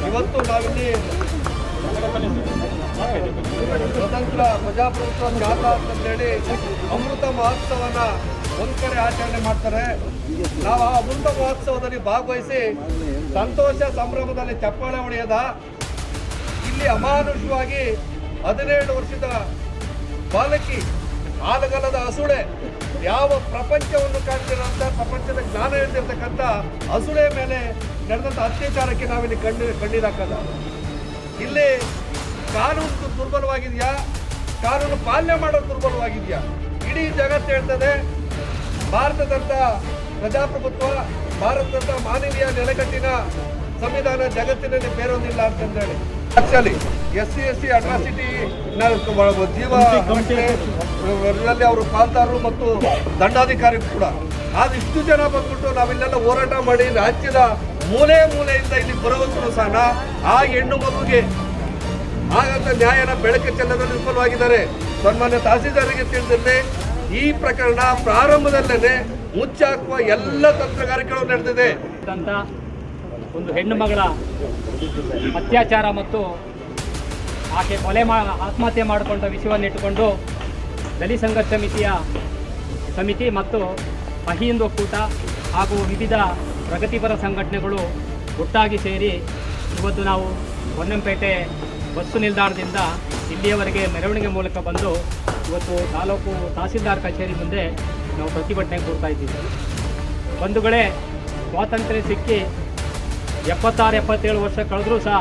ಇವತ್ತು ನಾವಿಲ್ಲಿ ಸ್ವತಂತ್ರ ಪ್ರಜಾಪ್ರಭುತ್ವ ಜಾಥಾ ಅಂತಂದೇಳಿ ಅಮೃತ ಮಹೋತ್ಸವನ ಒಂದು ಕಡೆ ಆಚರಣೆ ಮಾಡ್ತಾರೆ. ನಾವು ಆ ಅಮೃತ ಮಹೋತ್ಸವದಲ್ಲಿ ಭಾಗವಹಿಸಿ ಸಂತೋಷ ಸಂಭ್ರಮದಲ್ಲಿ ಚಪ್ಪಾಳೆ ಹೊಡೆಯದ ಇಲ್ಲಿ ಅಮಾನುಷವಾಗಿ 17 ವರ್ಷದ ಬಾಲಕಿ ಆಲಗಲದ ಹಸುಳೆ, ಯಾವ ಪ್ರಪಂಚವನ್ನು ಕಾಣ್ತಿರೋಂಥ ಪ್ರಪಂಚದ ಜ್ಞಾನ ಇರ್ತಿರ್ತಕ್ಕಂಥ ಹಸುಳೆ ಮೇಲೆ ನಡೆದಂಥ ಅತ್ಯಾಚಾರಕ್ಕೆ ನಾವಿಲ್ಲಿ ಕಣ್ಣೀರಾಕಲ್ಲ. ಇಲ್ಲಿ ಕಾನೂನು ದುರ್ಬಲವಾಗಿದೆಯಾ, ಕಾನೂನು ಪಾಲನೆ ಮಾಡೋದು ದುರ್ಬಲವಾಗಿದೆಯಾ? ಇಡೀ ಜಗತ್ತು ಹೇಳ್ತದೆ ಭಾರತದಂಥ ಪ್ರಜಾಪ್ರಭುತ್ವ, ಭಾರತದಂಥ ಮಾನವೀಯ ನೆಲೆಗಟ್ಟಿನ ಸಂವಿಧಾನ ಜಗತ್ತಿನಲ್ಲಿ ಬೇರೊಂದಿಲ್ಲ ಅಂತಂದೇಳಿ. ಆಕ್ಚುಲಿ SC ಅಟ್ರಾಸಿಟಿ ಜೀವ ಅವರು ಪಾಲ್ದಾರರು ಮತ್ತು ದಂಡಾಧಿಕಾರಿ ಕೂಡ. ಆದ್ರೆ ಇಷ್ಟು ಜನ ಬಂದ್ಬಿಟ್ಟು ನಾವಿಲ್ಲೆಲ್ಲ ಹೋರಾಟ ಮಾಡಿ ರಾಜ್ಯದ ಮೂಲೆಯಿಂದ ಇಲ್ಲಿ ಬರುವಂತರೂ ಸಹ ಆ ಹೆಣ್ಣು ಮಗುವಿಗೆ ಆಗಂತ ನ್ಯಾಯನ ಬೆಳಕು ಚೆಲ್ಲದಲ್ಲಿ ವಿಫಲವಾಗಿದ್ದಾರೆ. ಸನ್ಮಾನ್ಯ ತಹಸೀಲ್ದಾರಿಗೆ ತಿಳಿದಲ್ಲಿ ಈ ಪ್ರಕರಣ ಪ್ರಾರಂಭದಲ್ಲೇ ಮುಚ್ಚಾಕುವ ಎಲ್ಲ ತಂತ್ರಗಾರಿಕೆಗಳು ನಡೆದಿದೆ. ಒಂದು ಹೆಣ್ಣು ಮಗಳ ಅತ್ಯಾಚಾರ ಮತ್ತು ಆಕೆ ಆತ್ಮಹತ್ಯೆ ಮಾಡಿಕೊಂಡ ವಿಷಯವನ್ನು ಇಟ್ಟುಕೊಂಡು ದಲಿತ ಸಂಘರ್ಷ ಸಮಿತಿ ಮತ್ತು ಅಹಿಂದ್ ಒಕ್ಕೂಟ ಹಾಗೂ ವಿವಿಧ ಪ್ರಗತಿಪರ ಸಂಘಟನೆಗಳು ಒಟ್ಟಾಗಿ ಸೇರಿ ಇವತ್ತು ನಾವು ಹೊನ್ನಂಪೇಟೆ ಬಸ್ಸು ನಿಲ್ದಾಣದಿಂದ ಇಲ್ಲಿಯವರೆಗೆ ಮೆರವಣಿಗೆ ಮೂಲಕ ಬಂದು ಇವತ್ತು ತಾಲೂಕು ತಹಸೀಲ್ದಾರ್ ಕಚೇರಿ ಮುಂದೆ ನಾವು ಪ್ರತಿಭಟನೆ ಕೊಡ್ತಾ ಇದ್ದೀವಿ. ಬಂಧುಗಳೇ, ಸ್ವಾತಂತ್ರ್ಯ ಸಿಕ್ಕಿ 76-77 ವರ್ಷ ಕಳೆದರೂ ಸಹ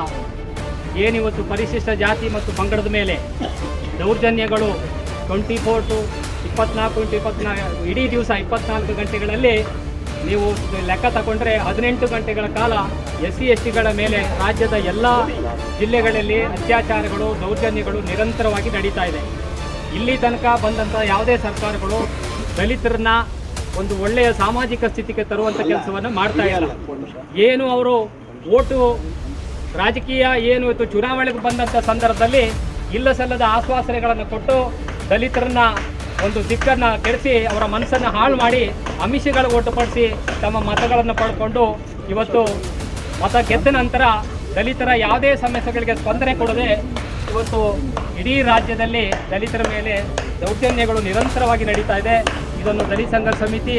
ಏನಿವತ್ತು ಪರಿಶಿಷ್ಟ ಜಾತಿ ಮತ್ತು ಪಂಗಡದ ಮೇಲೆ ದೌರ್ಜನ್ಯಗಳು 24/24 ಇಡೀ ದಿವಸ 24 ಗಂಟೆಗಳಲ್ಲಿ ನೀವು ಲೆಕ್ಕ ತಗೊಂಡ್ರೆ 18 ಗಂಟೆಗಳ ಕಾಲ SC/STಗಳ ಮೇಲೆ ರಾಜ್ಯದ ಎಲ್ಲ ಜಿಲ್ಲೆಗಳಲ್ಲಿ ಅತ್ಯಾಚಾರಗಳು, ದೌರ್ಜನ್ಯಗಳು ನಿರಂತರವಾಗಿ ನಡೀತಾ ಇದೆ. ಇಲ್ಲಿ ತನಕ ಬಂದಂಥ ಯಾವುದೇ ಸರ್ಕಾರಗಳು ದಲಿತರನ್ನ ಒಂದು ಒಳ್ಳೆಯ ಸಾಮಾಜಿಕ ಸ್ಥಿತಿಗೆ ತರುವಂಥ ಕೆಲಸವನ್ನು ಮಾಡ್ತಾ ಇಲ್ಲ. ಏನು ಅವರು ಓಟು ರಾಜಕೀಯ ಏನು ಇವತ್ತು ಚುನಾವಣೆಗೆ ಬಂದಂಥ ಸಂದರ್ಭದಲ್ಲಿ ಇಲ್ಲ ಸಲ್ಲದ ಆಶ್ವಾಸನೆಗಳನ್ನು ಕೊಟ್ಟು ದಲಿತರನ್ನ ಒಂದು ದಿಕ್ಕನ್ನು ಕೆಡಿಸಿ ಅವರ ಮನಸ್ಸನ್ನು ಹಾಳು ಮಾಡಿ ಅಮಿಷಗಳು ಒಟ್ಟುಪಡಿಸಿ ತಮ್ಮ ಮತಗಳನ್ನು ಪಡ್ಕೊಂಡು ಇವತ್ತು ಮತ ಗೆದ್ದ ನಂತರ ದಲಿತರ ಯಾವುದೇ ಸಮಸ್ಯೆಗಳಿಗೆ ಸ್ಪಂದನೆ ಕೊಡದೆ ಇವತ್ತು ಇಡೀ ರಾಜ್ಯದಲ್ಲಿ ದಲಿತರ ಮೇಲೆ ದೌರ್ಜನ್ಯಗಳು ನಿರಂತರವಾಗಿ ನಡೀತಾ ಇದೆ. ಇದನ್ನು ದಲಿತ ಸಂಘರ್ಷ ಸಮಿತಿ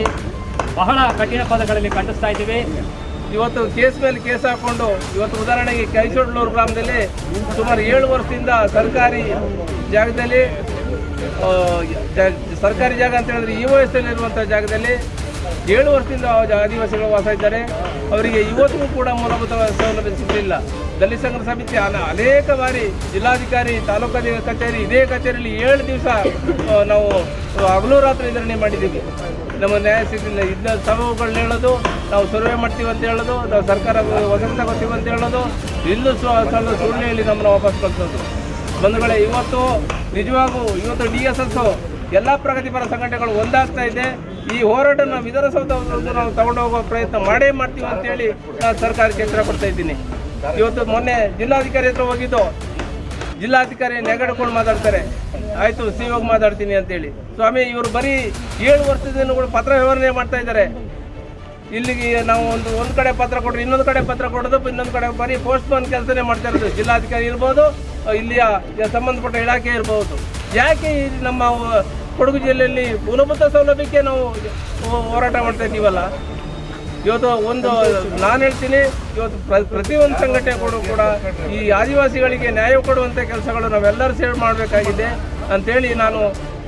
ಬಹಳ ಕಠಿಣ ಪದಗಳಲ್ಲಿ ಖಂಡಿಸ್ತಾ ಇದ್ದೀವಿ. ಇವತ್ತು ಕೇಸ್ ಮೇಲೆ ಕೇಸ್ ಹಾಕೊಂಡು ಇವತ್ತು ಉದಾಹರಣೆಗೆ ಕೈಸೊಡ್ಲೂರು ಗ್ರಾಮದಲ್ಲಿ ಸುಮಾರು 7 ವರ್ಷದಿಂದ ಸರ್ಕಾರಿ ಜಾಗದಲ್ಲಿ ಸರ್ಕಾರಿ ಜಾಗ ಅಂತ ಹೇಳಿದ್ರೆ EOS ಇರುವಂಥ ಜಾಗದಲ್ಲಿ 7 ವರ್ಷದಿಂದ ಆದಿವಾಸಿಗಳು ವಾಸ ಇದ್ದಾರೆ. ಅವರಿಗೆ ಇವತ್ತಿಗೂ ಕೂಡ ಮೂಲಭೂತ ಸೌಲಭ್ಯ ಸಿಗಲಿಲ್ಲ. ದಲಿತ ಸಂಘರ್ಷ ಸಮಿತಿ ಅನೇಕ ಬಾರಿ ಜಿಲ್ಲಾಧಿಕಾರಿ, ತಾಲೂಕು ಕಚೇರಿ, ಇದೇ ಕಚೇರಿಯಲ್ಲಿ 7 ದಿವಸ ನಾವು ಹಗಲು ರಾತ್ರಿ ಧರಣಿ ಮಾಡಿದ್ದೀವಿ. ನಮ್ಮ ನ್ಯಾಯ ಸಿಗಲಿಲ್ಲ. ಇದನ್ನ ಸಭೆಗಳನ್ನ ಹೇಳೋದು, ನಾವು ಸರ್ವೆ ಮಾಡ್ತೀವಿ ಅಂತ ಹೇಳೋದು, ನಾವು ಸರ್ಕಾರ ವಸತಿ ತಗೋತೀವಿ ಅಂತ ಹೇಳೋದು, ಇಲ್ಲೂ ಸುಳ್ಳು ಹೇಳಿ ನಮ್ಮನ್ನು ವಾಪಸ್ ಕಳಿಸೋದು. ಬಂಧುಗಳೇ, ಇವತ್ತು ನಿಜವಾಗೂ ಇವತ್ತು DSS ಎಲ್ಲ ಪ್ರಗತಿಪರ ಸಂಘಟನೆಗಳು ಒಂದಾಗ್ತಾ ಇದೆ. ಈ ಹೋರಾಟ ನಾವು ವಿಧಾನಸೌಧವರೆಗೂ ನಾವು ತಗೊಂಡು ಹೋಗೋ ಪ್ರಯತ್ನ ಮಾಡೇ ಮಾಡ್ತೀವಿ ಅಂತೇಳಿ ನಾನು ಸರ್ಕಾರಕ್ಕೆ ಎಚ್ಚರ ಪಡ್ತಾ ಇದ್ದೀನಿ. ಇವತ್ತು ಮೊನ್ನೆ ಜಿಲ್ಲಾಧಿಕಾರಿ ಹತ್ರ ಹೋಗಿದ್ದು, ಜಿಲ್ಲಾಧಿಕಾರಿ ನೆಗಡ್ಕೊಂಡು ಮಾತಾಡ್ತಾರೆ, ಆಯಿತು ಸಿಒಗೆ ಮಾತಾಡ್ತೀನಿ ಅಂತೇಳಿ. ಸ್ವಾಮಿ, ಇವರು ಬರೀ 7 ವರ್ಷದಿಂದ ಕೂಡ ಪತ್ರ ವ್ಯವಹಾರ ಮಾಡ್ತಾ ಇದ್ದಾರೆ. ಇಲ್ಲಿಗೆ ನಾವು ಒಂದು ಕಡೆ ಪತ್ರ ಕೊಟ್ಟರೆ ಇನ್ನೊಂದು ಕಡೆ ಪತ್ರ ಕೊಡೋದು, ಇನ್ನೊಂದು ಕಡೆ ಬರೀ ಪೋಸ್ಟ್ಮನ್ ಕೆಲಸನೇ ಮಾಡ್ತಾ ಇರೋದು. ಜಿಲ್ಲಾಧಿಕಾರಿ ಇರ್ಬೋದು, ಇಲ್ಲಿಯ ಸಂಬಂಧಪಟ್ಟ ಇಲಾಖೆ ಇರ್ಬೋದು. ಯಾಕೆ ನಮ್ಮ ಕೊಡಗು ಜಿಲ್ಲೆಯಲ್ಲಿ ಮೂಲಭೂತ ಸೌಲಭ್ಯಕ್ಕೆ ನಾವು ಹೋರಾಟ ಮಾಡ್ತಾ ಇದ್ದೀವಲ್ಲ? ಇವತ್ತು ನಾನು ಹೇಳ್ತೀನಿ, ಇವತ್ತು ಪ್ರತಿಯೊಂದು ಸಂಘಟನೆ ಕೂಡ ಈ ಆದಿವಾಸಿಗಳಿಗೆ ನ್ಯಾಯ ಕೊಡುವಂಥ ಕೆಲಸಗಳು ನಾವೆಲ್ಲರೂ ಸೇರಿ ಮಾಡಬೇಕಾಗಿದೆ ಅಂಥೇಳಿ ನಾನು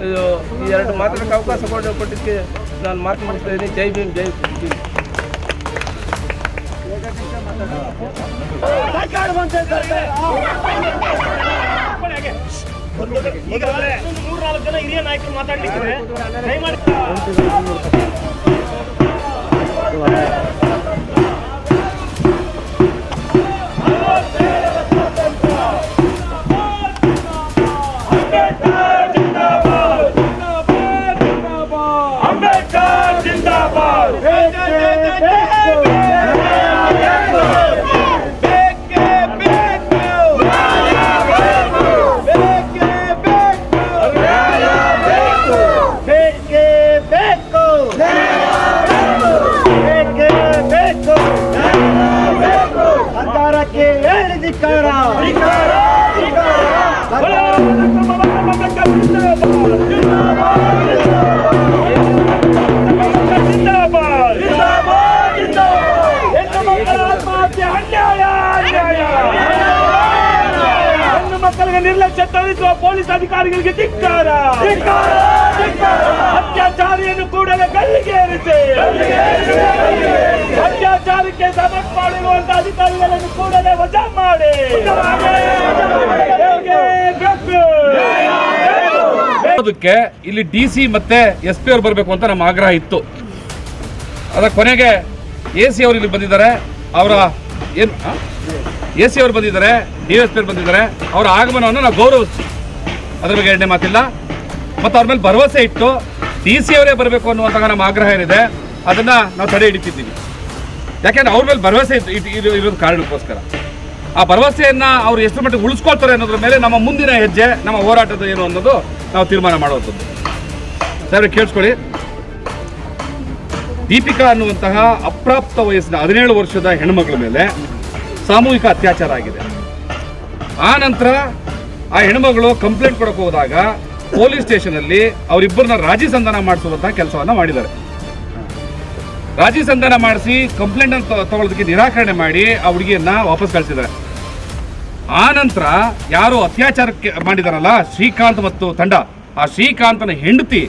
ಈ 2 ಮಾತಾಡೋಕ್ಕೆ ಅವಕಾಶ ಕೊಟ್ಟಿದ್ದಕ್ಕೆ ನಾನು ಮಾತು ಮುಗಿಸ್ತಾ ಇದ್ದೀನಿ. ಜೈ ಭೀಮ್, ಜೈ ಭೀಮ್. ಈಗ 3-4 ಜನ ಹಿರಿಯ ನಾಯಕರು ಮಾತಾಡ್ಲಿಕ್ಕೆ ದಯಮಾಡಿ ಮಕ್ಕಳಿಗೆ ನಿರ್ಲಕ್ಷ್ಯ ತೋರಿಸುವ ಪೊಲೀಸ್ ಅಧಿಕಾರಿಗಳಿಗೆ ಧಿಕ್ಕಾರ. ಅತ್ಯಾಚಾರಿಯನ್ನು ಕೂಡಲೇ ಗಲ್ಲಿಗೇರಿಸಿ, ಅತ್ಯಾಚಾರಕ್ಕೆ ಸಪೋರ್ಟ್ ಮಾಡಿರುವಂತಹ ಅಧಿಕಾರಿಗಳನ್ನು ಕೂಡಲೇ ವಜಾ ಮಾಡಿ. ಅದಕ್ಕೆ ಇಲ್ಲಿ DC ಮತ್ತೆ SP ಅವರು ಬರಬೇಕು ಅಂತ ನಮ್ಮ ಆಗ್ರಹ ಇತ್ತು. ಅದರ ಕೊನೆಗೆ AC ಅವರು ಇಲ್ಲಿ ಬಂದಿದ್ದಾರೆ. ಅವರ ಏನು AC ಅವರು ಬಂದಿದ್ದಾರೆ, DSP ಅವರು ಬಂದಿದ್ದಾರೆ. ಅವರ ಆಗಮನವನ್ನು ನಾವು ಗೌರವಿಸ್ತೀವಿ, ಅದ್ರ ಬಗ್ಗೆ ಎರಡನೇ ಮಾತಿಲ್ಲ. ಮತ್ತು ಅವ್ರ ಮೇಲೆ ಭರವಸೆ ಇಟ್ಟು DC ಅವರೇ ಬರಬೇಕು ಅನ್ನುವಂತಹ ನಮ್ಮ ಆಗ್ರಹ ಏನಿದೆ ಅದನ್ನು ನಾವು ತಡೆ ಹಿಡಿತಿದ್ದೀವಿ. ಯಾಕೆಂದ್ರೆ ಅವ್ರ ಮೇಲೆ ಭರವಸೆ ಇರೋದು ಕಾರಣಕ್ಕೋಸ್ಕರ. ಆ ಭರವಸೆಯನ್ನು ಅವ್ರು ಎಷ್ಟು ಮಟ್ಟಿಗೆ ಉಳಿಸ್ಕೊಳ್ತಾರೆ ಅನ್ನೋದ್ರ ಮೇಲೆ ನಮ್ಮ ಮುಂದಿನ ಹೆಜ್ಜೆ, ನಮ್ಮ ಹೋರಾಟದ ಏನು ಅನ್ನೋದು ನಾವು ತೀರ್ಮಾನ ಮಾಡುವಂಥದ್ದು. ಸರ್ ಕೇಳಿಸ್ಕೊಳ್ಳಿ, ದೀಪಿಕಾ ಅನ್ನುವಂತಹ ಅಪ್ರಾಪ್ತ ವಯಸ್ಸಿನ 17 ವರ್ಷದ ಹೆಣ್ಮಗಳ ಮೇಲೆ ಸಾಮೂಹಿಕ ಅತ್ಯಾಚಾರ ಆಗಿದೆ. ಆ ನಂತರ ಆ ಹೆಣ್ಮಗಳು ಕಂಪ್ಲೇಂಟ್ ಕೊಡಕ್ಕೆ ಹೋದಾಗ ಪೊಲೀಸ್ ಸ್ಟೇಷನಲ್ಲಿ ಅವರಿಬ್ಬರನ್ನ ರಾಜಿ ಸಂಧಾನ ಮಾಡಿಸುವಂತಹ ಕೆಲಸವನ್ನ ಮಾಡಿದ್ದಾರೆ. ರಾಜಿ ಸಂಧಾನ ಮಾಡಿಸಿ ಕಂಪ್ಲೇಂಟ್ ಅನ್ನು ತಗೊಳ್ಳೋದಕ್ಕೆ ನಿರಾಕರಣೆ ಮಾಡಿ ಆ ಹುಡುಗಿಯನ್ನ ವಾಪಸ್ ಕಳಿಸಿದ್ದಾರೆ. ಆ ನಂತರ ಯಾರು ಅತ್ಯಾಚಾರಕ್ಕೆ ಮಾಡಿದಾರಲ್ಲ ಶ್ರೀಕಾಂತ್ ಮತ್ತು ತಂಡ, ಆ ಶ್ರೀಕಾಂತನ ಹೆಂಡತಿ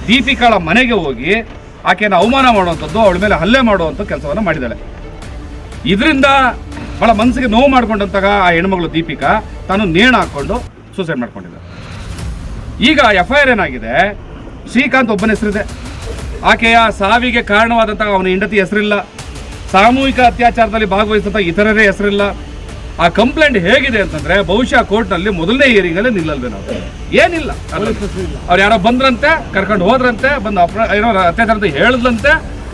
ದೀಪಿಕಾಳ ಮನೆಗೆ ಹೋಗಿ ಆಕೆಯನ್ನು ಅವಮಾನ ಮಾಡುವಂಥದ್ದು, ಅವಳ ಮೇಲೆ ಹಲ್ಲೆ ಮಾಡುವಂಥ ಕೆಲಸವನ್ನು ಮಾಡಿದ್ದಾಳೆ. ಇದರಿಂದ ಬಹಳ ಮನಸ್ಸಿಗೆ ನೋವು ಮಾಡಿಕೊಂಡಂತಹ ಆ ಹೆಣ್ಮಗಳು ದೀಪಿಕಾ ತಾನು ನೇಣು ಹಾಕ್ಕೊಂಡು ಸೂಸೈಡ್ ಮಾಡ್ಕೊಂಡಿದ್ದಾರೆ. ಈಗ FIR ಏನಾಗಿದೆ, ಶ್ರೀಕಾಂತ್ ಒಬ್ಬನ ಹೆಸರಿದೆ, ಆಕೆಯ ಸಾವಿಗೆ ಕಾರಣವಾದಂತಹ ಅವನ ಹೆಂಡತಿ ಹೆಸರಿಲ್ಲ, ಸಾಮೂಹಿಕ ಅತ್ಯಾಚಾರದಲ್ಲಿ ಭಾಗವಹಿಸಿದಂಥ ಇತರರೇ ಹೆಸರಿಲ್ಲ. ಆ ಕಂಪ್ಲೇಂಟ್ ಹೇಗಿದೆ ಅಂತಂದ್ರೆ ಬಹುಶಃ ಕೋರ್ಟ್ನಲ್ಲಿ ಮೊದಲನೇ ಹಿಯರಿಂಗಲ್ಲಿ ನಿಲ್ಲಲ್ವೇ ನಾವು, ಏನಿಲ್ಲ. ಅವ್ರು ಯಾರೋ ಬಂದ್ರಂತೆ, ಕರ್ಕೊಂಡು ಹೋದ್ರಂತೆ, ಬಂದು ಏನೋ ಅತ್ಯಾಚಾರ ಅಂತ ಹೇಳಿದ್ರಂತೆ,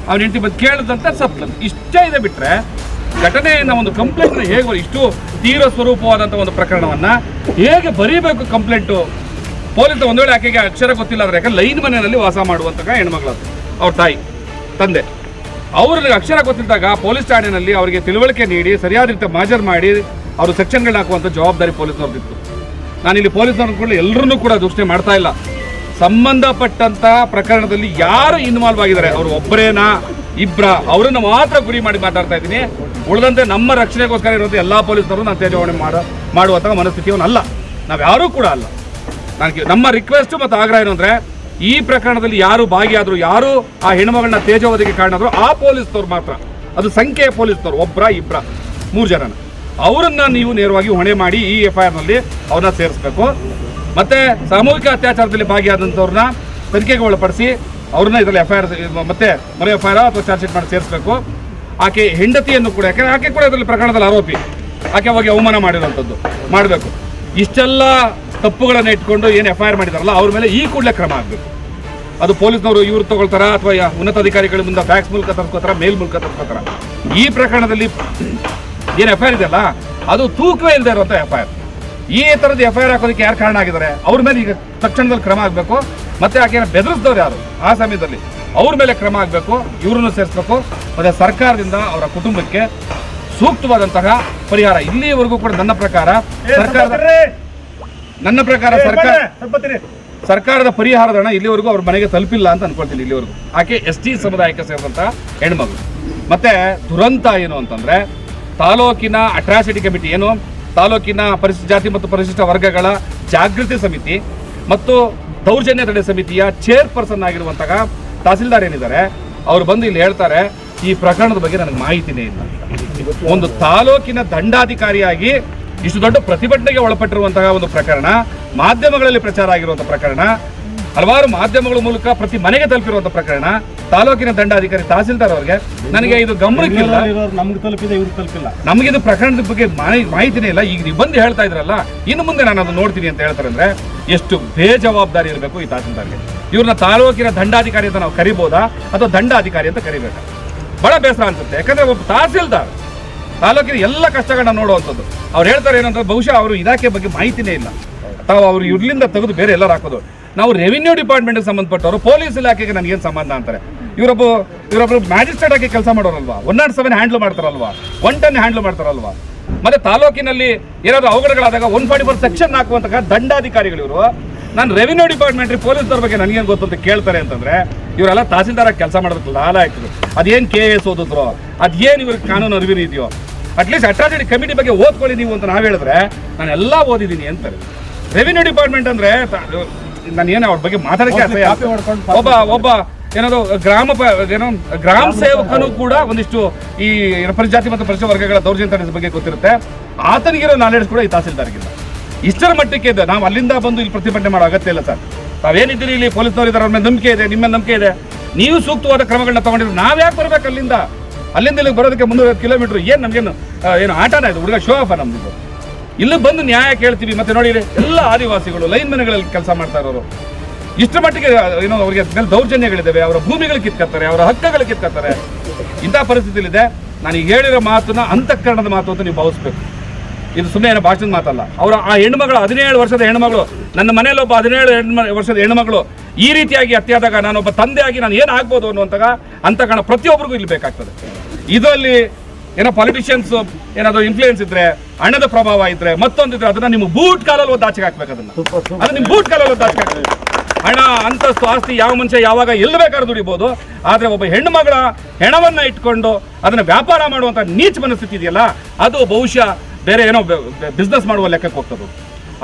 ಅವನ ಹೆಂಡತಿ ಬಂದು ಕೇಳಿದಂತೆ, ಸತ್ಲಂತೆ, ಇಷ್ಟೇ ಇದೆ. ಬಿಟ್ರೆ ಘಟನೆಯಿಂದ ಒಂದು ಕಂಪ್ಲೇಂಟ್ ಹೇಗೆ ಇಷ್ಟು ತೀವ್ರ ಸ್ವರೂಪವಾದಂಥ ಒಂದು ಪ್ರಕರಣವನ್ನ ಹೇಗೆ ಬರೀಬೇಕು ಕಂಪ್ಲೇಂಟು? ಪೊಲೀಸ್ ಒಂದು ವೇಳೆ ಆಕೆಗೆ ಅಕ್ಷರ ಗೊತ್ತಿಲ್ಲ ಅಂದ್ರೆ, ಯಾಕಂದ್ರೆ ಲೈನ್ ಮನೆಯಲ್ಲಿ ವಾಸ ಮಾಡುವಂತಹ ಹೆಣ್ಮಗಳದ್ದು, ಅವ್ರ ತಾಯಿ ತಂದೆ ಅವ್ರಿಗೆ ಅಕ್ಷರ ಗೊತ್ತಿದ್ದಾಗ ಪೊಲೀಸ್ ಠಾಣೆಯಲ್ಲಿ ಅವರಿಗೆ ತಿಳುವಳಿಕೆ ನೀಡಿ ಸರಿಯಾದ ರೀತಿ ಹಾಜರು ಮಾಡಿ ಅವರು ಸೆಕ್ಷನ್ಗಳನ್ನ ಹಾಕುವಂಥ ಜವಾಬ್ದಾರಿ ಪೊಲೀಸ್ನವ್ರದ್ದಿತ್ತು. ನಾನಿಲ್ಲಿ ಪೊಲೀಸ್ನವ್ರನ್ನ ಕೂಡ ಎಲ್ಲರನ್ನೂ ಕೂಡ ದೂಷಣೆ ಮಾಡ್ತಾ ಇಲ್ಲ. ಸಂಬಂಧಪಟ್ಟಂತ ಪ್ರಕರಣದಲ್ಲಿ ಯಾರು ಇನ್ವಾಲ್ವ್ ಆಗಿದ್ದಾರೆ, ಅವರು ಒಬ್ಬರೇನಾ ಇಬ್ಬರ, ಅವರನ್ನು ಮಾತ್ರ ಗುರಿ ಮಾಡಿ ಮಾತಾಡ್ತಾ ಇದ್ದೀನಿ. ಉಳಿದಂತೆ ನಮ್ಮ ರಕ್ಷಣೆಗೋಸ್ಕರ ಇರುವಂಥ ಎಲ್ಲ ಪೊಲೀಸ್ನವರು ನಾನು ತೇಜಾವಣೆ ಮಾಡುವಂಥ ಮನಸ್ಥಿತಿಯವನ್ನಲ್ಲ, ನಾವ್ಯಾರೂ ಕೂಡ ಅಲ್ಲ. ನಮ್ಮ ರಿಕ್ವೆಸ್ಟ್ ಮತ್ತು ಆಗ್ರಹ ಏನು ಅಂದರೆ, ಈ ಪ್ರಕರಣದಲ್ಲಿ ಯಾರು ಭಾಗಿಯಾದ್ರು, ಯಾರು ಆ ಹೆಣ್ಮಗಳನ್ನ ತೇಜೋವಧಿಗೆ ಕಾರಣಾದ್ರು, ಆ ಪೊಲೀಸ್ನವ್ರು ಮಾತ್ರ, ಅದು ಸಂಖ್ಯೆಯ ಪೊಲೀಸ್ನವ್ರು, ಒಬ್ಬರ ಇಬ್ಬರ 3 ಜನನ ಅವರನ್ನ ನೀವು ನೇರವಾಗಿ ಹೊಣೆ ಮಾಡಿ ಈ FIR ನಲ್ಲಿ ಅವ್ರನ್ನ ಸೇರಿಸ್ಬೇಕು. ಮತ್ತೆ ಸಾಮೂಹಿಕ ಅತ್ಯಾಚಾರದಲ್ಲಿ ಭಾಗಿಯಾದಂಥವ್ರನ್ನ ತನಿಖೆಗೆ ಒಳಪಡಿಸಿ ಅವ್ರನ್ನ ಇದರಲ್ಲಿ FIR ಮತ್ತೆ ಮನೆ FIR ಅಥವಾ ಚಾರ್ಜ್ ಶೀಟ್ ಮಾಡಿ ಸೇರಿಸಬೇಕು. ಆಕೆ ಹೆಂಡತಿಯನ್ನು ಕೂಡ, ಯಾಕಂದ್ರೆ ಆಕೆ ಕೂಡ ಇದರಲ್ಲಿ ಪ್ರಕರಣದಲ್ಲಿ ಆರೋಪಿ, ಆಕೆ ಹೋಗಿ ಅವಮಾನ ಮಾಡಿರುವಂಥದ್ದು ಮಾಡಬೇಕು. ಇಷ್ಟೆಲ್ಲ ತಪ್ಪುಗಳನ್ನು ಇಟ್ಕೊಂಡು ಏನು FIR ಮಾಡಿದಾರಲ್ಲ ಅವ್ರ ಮೇಲೆ ಈ ಕೂಡಲೇ ಕ್ರಮ ಆಗಬೇಕು. ಅದು ಪೊಲೀಸ್ನವರು ಇವ್ರು ತಗೊಳ್ತಾರ ಅಥವಾ ಉನ್ನತ ಅಧಿಕಾರಿಗಳ ಮುಂದೆ ಫ್ಯಾಕ್ಸ್ ಮೂಲಕ ತರ್ಸ್ಕೋತಾರ, ಮೇಲ್ ಮೂಲಕ ತರ್ಸ್ಕೋತಾರ. ಈ ಪ್ರಕರಣದಲ್ಲಿ ಏನು FIR ಇದೆಯಲ್ಲ ಅದು ತೂಕವೇ ಇಲ್ಲದೆ ಇರುವಂಥ FIR. ಈ ಥರದ FIR ಹಾಕೋದಕ್ಕೆ ಯಾರು ಕಾರಣ ಆಗಿದ್ದಾರೆ ಅವ್ರ ಮೇಲೆ ಈಗ ತಕ್ಷಣದಲ್ಲಿ ಕ್ರಮ ಆಗಬೇಕು. ಮತ್ತೆ ಆಕೆಯನ್ನು ಬೆದರಿಸಿದವ್ರು ಯಾರು ಆ ಸಮಯದಲ್ಲಿ ಅವ್ರ ಮೇಲೆ ಕ್ರಮ ಆಗಬೇಕು, ಇವ್ರನ್ನು ಸೇರಿಸಬೇಕು. ಮತ್ತೆ ಸರ್ಕಾರದಿಂದ ಅವರ ಕುಟುಂಬಕ್ಕೆ ಸೂಕ್ತವಾದಂತಹ ಪರಿಹಾರ ಇಲ್ಲಿಯವರೆಗೂ ಕೂಡ ನನ್ನ ಪ್ರಕಾರ ಸರ್ಕಾರದ ಪರಿಹಾರದ ಹಣ ಇಲ್ಲಿವರೆಗೂ ಅವ್ರ ಮನೆಗೆ ತಲುಪಿಲ್ಲ ಅಂತ ಅನ್ಕೊಳ್ತೀನಿ. ಇಲ್ಲಿವರೆಗೂ ಆಕೆ ST ಸಮುದಾಯಕ್ಕೆ ಸೇರಿದಂತಹ ಹೆಣ್ಮಗಳು. ಮತ್ತೆ ದುರಂತ ಏನು ಅಂತಂದ್ರೆ, ತಾಲೂಕಿನ ಅಟ್ರಾಸಿಟಿ ಕಮಿಟಿ ಏನು, ತಾಲೂಕಿನ ಪರಿಶಿಷ್ಟ ಜಾತಿ ಮತ್ತು ಪರಿಶಿಷ್ಟ ವರ್ಗಗಳ ಜಾಗೃತಿ ಸಮಿತಿ ಮತ್ತು ದೌರ್ಜನ್ಯ ತಡೆ ಸಮಿತಿಯ ಚೇರ್ಪರ್ಸನ್ ಆಗಿರುವಂತಹ ತಹಸೀಲ್ದಾರ್ ಏನಿದ್ದಾರೆ, ಅವ್ರು ಬಂದು ಇಲ್ಲಿ ಹೇಳ್ತಾರೆ, ಈ ಪ್ರಕರಣದ ಬಗ್ಗೆ ನನಗೆ ಮಾಹಿತಿನೇ ಇಲ್ಲ. ಒಂದು ತಾಲೂಕಿನ ದಂಡಾಧಿಕಾರಿಯಾಗಿ ಇಷ್ಟು ದೊಡ್ಡ ಪ್ರತಿಭಟನೆಗೆ ಒಳಪಟ್ಟಿರುವಂತಹ ಒಂದು ಪ್ರಕರಣ, ಮಾಧ್ಯಮಗಳಲ್ಲಿ ಪ್ರಚಾರ ಆಗಿರುವಂತಹ ಪ್ರಕರಣ, ಹಲವಾರು ಮಾಧ್ಯಮಗಳ ಮೂಲಕ ಪ್ರತಿ ಮನೆಗೆ ತಲುಪಿರುವಂಥ ಪ್ರಕರಣ, ತಾಲೂಕಿನ ದಂಡಾಧಿಕಾರಿ ತಹಸೀಲ್ದಾರ್ ಅವರಿಗೆ ನನಗೆ ಇದು ಗಮನಕ್ಕಿಲ್ಲ, ನಮ್ಗೆ ತಲುಪಿದೆ, ಇವ್ರಿಗೆ ತಲುಪಿಲ್ಲ. ನಮಗಿದು ಪ್ರಕರಣದ ಬಗ್ಗೆ ಮಾಹಿತಿನೇ ಇಲ್ಲ. ಈಗ ನೀವು ಬಂದು ಹೇಳ್ತಾ ಇದ್ರಲ್ಲ, ಇನ್ನು ಮುಂದೆ ನಾನು ಅದು ನೋಡ್ತೀನಿ ಅಂತ ಹೇಳ್ತಾರೆ ಅಂದ್ರೆ ಎಷ್ಟು ಬೇಜವಾಬ್ದಾರಿ ಇರಬೇಕು ಈ ತಹಸೀಲ್ದಾರ್ಗೆ. ಇವ್ರನ್ನ ತಾಲೂಕಿನ ದಂಡಾಧಿಕಾರಿ ಅಂತ ನಾವು ಕರಿಬೋದಾ ಅಥವಾ ದಂಡಾಧಿಕಾರಿ ಅಂತ ಕರಿಬೇಕಾ? ಬಹಳ ಬೇಸರ ಅನ್ಸುತ್ತೆ. ಯಾಕಂದ್ರೆ ಒಬ್ಬ ತಹಸೀಲ್ದಾರ್ ತಾಲೂಕಿನ ಎಲ್ಲ ಕಷ್ಟಗಳನ್ನ ನೋಡುವಂಥದ್ದು. ಅವ್ರು ಹೇಳ್ತಾರೆ ಏನಂದ್ರೆ ಬಹುಶಃ ಅವರು ಇಲಾಖೆ ಬಗ್ಗೆ ಮಾಹಿತಿನೇ ಇಲ್ಲ, ತಾವು ಅವರು ಇರ್ಲಿಂದ ತೆಗೆದು ಬೇರೆ ಎಲ್ಲರೂ ಹಾಕೋದು. ನಾವು ರೆವಿನ್ಯೂ ಡಿಪಾರ್ಟ್ಮೆಂಟ್ಗೆ ಸಂಬಂಧಪಟ್ಟವರು, ಪೊಲೀಸ್ ಇಲಾಖೆಗೆ ನನಗೇನು ಸಂಬಂಧ ಅಂತಾರೆ. ಇವರೊಬ್ಬರು ಮ್ಯಾಜಿಸ್ಟ್ರೇಟ್ ಆಗಿ ಕೆಲಸ ಮಾಡೋರಲ್ವಾ, 107 ಹ್ಯಾಂಡ್ಲ್ ಮಾಡ್ತಾರಲ್ವಾ, 110 ಹ್ಯಾಂಡ್ಲ್ ಮಾಡ್ತಾರಲ್ವಾ. ಮತ್ತೆ ತಾಲೂಕಿನಲ್ಲಿ ಏನಾದರೂ ಅವಘಡಗಳಾದಾಗ 144 ಸೆಕ್ಷನ್ ಹಾಕುವಂತಹ ದಂಡಾಧಿಕಾರಿಗಳು ಇವರು. ನಾನು ರೆವಿನ್ಯೂ ಡಿಪಾರ್ಟ್ಮೆಂಟ್ ಪೊಲೀಸ್ದವ್ರ ಬಗ್ಗೆ ನನಗೇನು ಗೊತ್ತು ಅಂತ ಕೇಳ್ತಾರೆ ಅಂತಂದ್ರೆ, ಇವರೆಲ್ಲ ತಹಸೀಲ್ದಾರಾಗಿ ಕೆಲಸ ಮಾಡೋದಕ್ಕೆ ಲಾಲಾಯ್ತರು. ಅದೇನು KS ಓದಿದ್ರು, ಅದೇನು ಇವ್ರಿಗೆ ಕಾನೂನು ಅರಿವು ಇದೆಯೋ, ಅಟ್ಲೀಸ್ಟ್ ಅಟ್ರಾಸಿಟಿ ಕಮಿಟಿ ಬಗ್ಗೆ ಓದ್ಕೊಳ್ಳಿ ನೀವು ಅಂತ ನಾವು ಹೇಳಿದ್ರೆ ನಾನೆಲ್ಲ ಓದಿದ್ದೀನಿ ಅಂತಾರೆ. ರೆವಿನ್ಯೂ ಡಿಪಾರ್ಟ್ಮೆಂಟ್ ಅಂದ್ರೆ ನಾನು ಏನು ಅವ್ರ ಬಗ್ಗೆ ಮಾತಾಡಕ್ಕೆ ಒಬ್ಬ ಏನಾದ್ರು ಗ್ರಾಮ ಸೇವಕನು ಕೂಡ ಒಂದಿಷ್ಟು ಈ ಪರಿಜಾತಿ ಮತ್ತು ಪರಿಶಿಷ್ಟ ವರ್ಗಗಳ ದೌರ್ಜನ್ಯ ಬಗ್ಗೆ ಗೊತ್ತಿರುತ್ತೆ. ಆತನಿಗಿರೋ ನಾಲೆಡ್ಜ್ ಕೂಡ ಈ ತಹಸೀಲ್ದಾರ್ಗಿಲ್ಲ. ಇಷ್ಟರ ಮಟ್ಟಕ್ಕೆ ಇದೆ. ನಾವು ಅಲ್ಲಿಂದ ಬಂದು ಇಲ್ಲಿ ಪ್ರತಿಭಟನೆ ಮಾಡೋ ಅಗತ್ಯ ಇಲ್ಲ ಸರ್. ತಾವೇನಿದ್ದೀರಿ ಇಲ್ಲಿ ಪೊಲೀಸ್ನವ್ರು ಇದ್ದಾರೆ, ಅವ್ರ ಮೇಲೆ ನಂಬಿಕೆ ಇದೆ, ನಿಮ್ಮ ನಂಬಿಕೆ ಇದೆ, ನೀವು ಸೂಕ್ತವಾದ ಕ್ರಮಗಳನ್ನ ತಗೊಂಡಿದ್ರು. ನಾವು ಯಾಕೆ ಬರ್ಬೇಕು ಅಲ್ಲಿಂದ ಇಲ್ಲಿಗೆ ಬರೋದಕ್ಕೆ 350 ಕಿಲೋಮೀಟರ್? ಏನು ನಮಗೇನು ಏನು ಆಟನ ಇದು? ಹುಡುಗ ಶೋ ಆಫ್ ನಮ್ದು. ಇಲ್ಲಿ ಬಂದು ನ್ಯಾಯ ಕೇಳ್ತೀವಿ. ಮತ್ತೆ ನೋಡಿ, ಎಲ್ಲ ಆದಿವಾಸಿಗಳು ಲೈನ್ ಮನೆಗಳಲ್ಲಿ ಕೆಲಸ ಮಾಡ್ತಾ ಇರೋರು. ಇಷ್ಟರ ಮಟ್ಟಿಗೆ ಏನೋ ಅವ್ರಿಗೆ ಮೇಲೆ ದೌರ್ಜನ್ಯಗಳಿದ್ದಾವೆ, ಅವರ ಭೂಮಿಗಳು ಕಿತ್ಕೊತಾರೆ, ಅವರ ಹಕ್ಕುಗಳು ಕಿತ್ಕೊತಾರೆ. ಇಂಥ ಪರಿಸ್ಥಿತಿಲಿದೆ. ನಾನು ಈಗ ಹೇಳಿರೋ ಮಾತನ್ನ ಅಂತಃಕರಣದ ಮಾತು ಅಂತ ನೀವು ಭಾವಿಸ್ಬೇಕು. ಇದು ಸುಮ್ಮನೆ ಏನೋ ಭಾಷಣದ ಮಾತಲ್ಲ. ಅವರ ಆ ಹೆಣ್ಮಗಳು, 17 ವರ್ಷದ ಹೆಣ್ಮಗಳು, ನನ್ನ ಮನೆಯಲ್ಲಿ ಒಬ್ಬ 17 ವರ್ಷದ ಹೆಣ್ಮಗಳು ಈ ರೀತಿಯಾಗಿ ಹತ್ಯೆಯಾದಾಗ ನಾನೊಬ್ಬ ತಂದೆಯಾಗಿ ನಾನು ಏನು ಆಗ್ಬೋದು ಅನ್ನುವಂತಹ ಅಂತಃಕರಣ ಪ್ರತಿಯೊಬ್ಬರಿಗೂ ಇಲ್ಲಿ ಬೇಕಾಗ್ತದೆ. ಇದರಲ್ಲಿ ಏನೋ ಪಾಲಿಟಿಷಿಯನ್ಸ್ ಏನಾದರೂ ಇನ್ಫ್ಲೂಯೆನ್ಸ್ ಇದ್ರೆ, ಹಣದ ಪ್ರಭಾವ ಇದ್ರೆ, ಮತ್ತೊಂದಿದ್ರೆ ಅದನ್ನ ನಿಮ್ಮ ಬೂಟ್ ಕಾಲಲ್ಲಿ ಒಂದು ಆಚೆಗೆ ಹಾಕ್ಬೇಕು. ಅದನ್ನ ನಿಮ್ಮ ಬೂಟ್ ಕಾಲಲ್ಲಿ ಒಂದು ಆಚೆಗೆ ಹಾಕ್ಬೇಕು. ಹಣ, ಅಂತಸ್ತು, ಆಸ್ತಿ ಯಾವ ಮನುಷ್ಯ ಯಾವಾಗ ಎಲ್ಲಿ ಬೇಕಾದ್ರೂ ದುಡಿಬೋದು. ಆದರೆ ಒಬ್ಬ ಹೆಣ್ಣುಮಗಳ ಹೆಣವನ್ನ ಇಟ್ಕೊಂಡು ಅದನ್ನ ವ್ಯಾಪಾರ ಮಾಡುವಂಥ ನೀಚ ಮನಸ್ಥಿತಿ ಇದೆಯಲ್ಲ, ಅದು ಬಹುಶಃ ಬೇರೆ ಏನೋ ಬಿಸ್ನೆಸ್ ಮಾಡುವ ಲೆಕ್ಕಕ್ಕೆ ಹೋಗ್ತದೆ.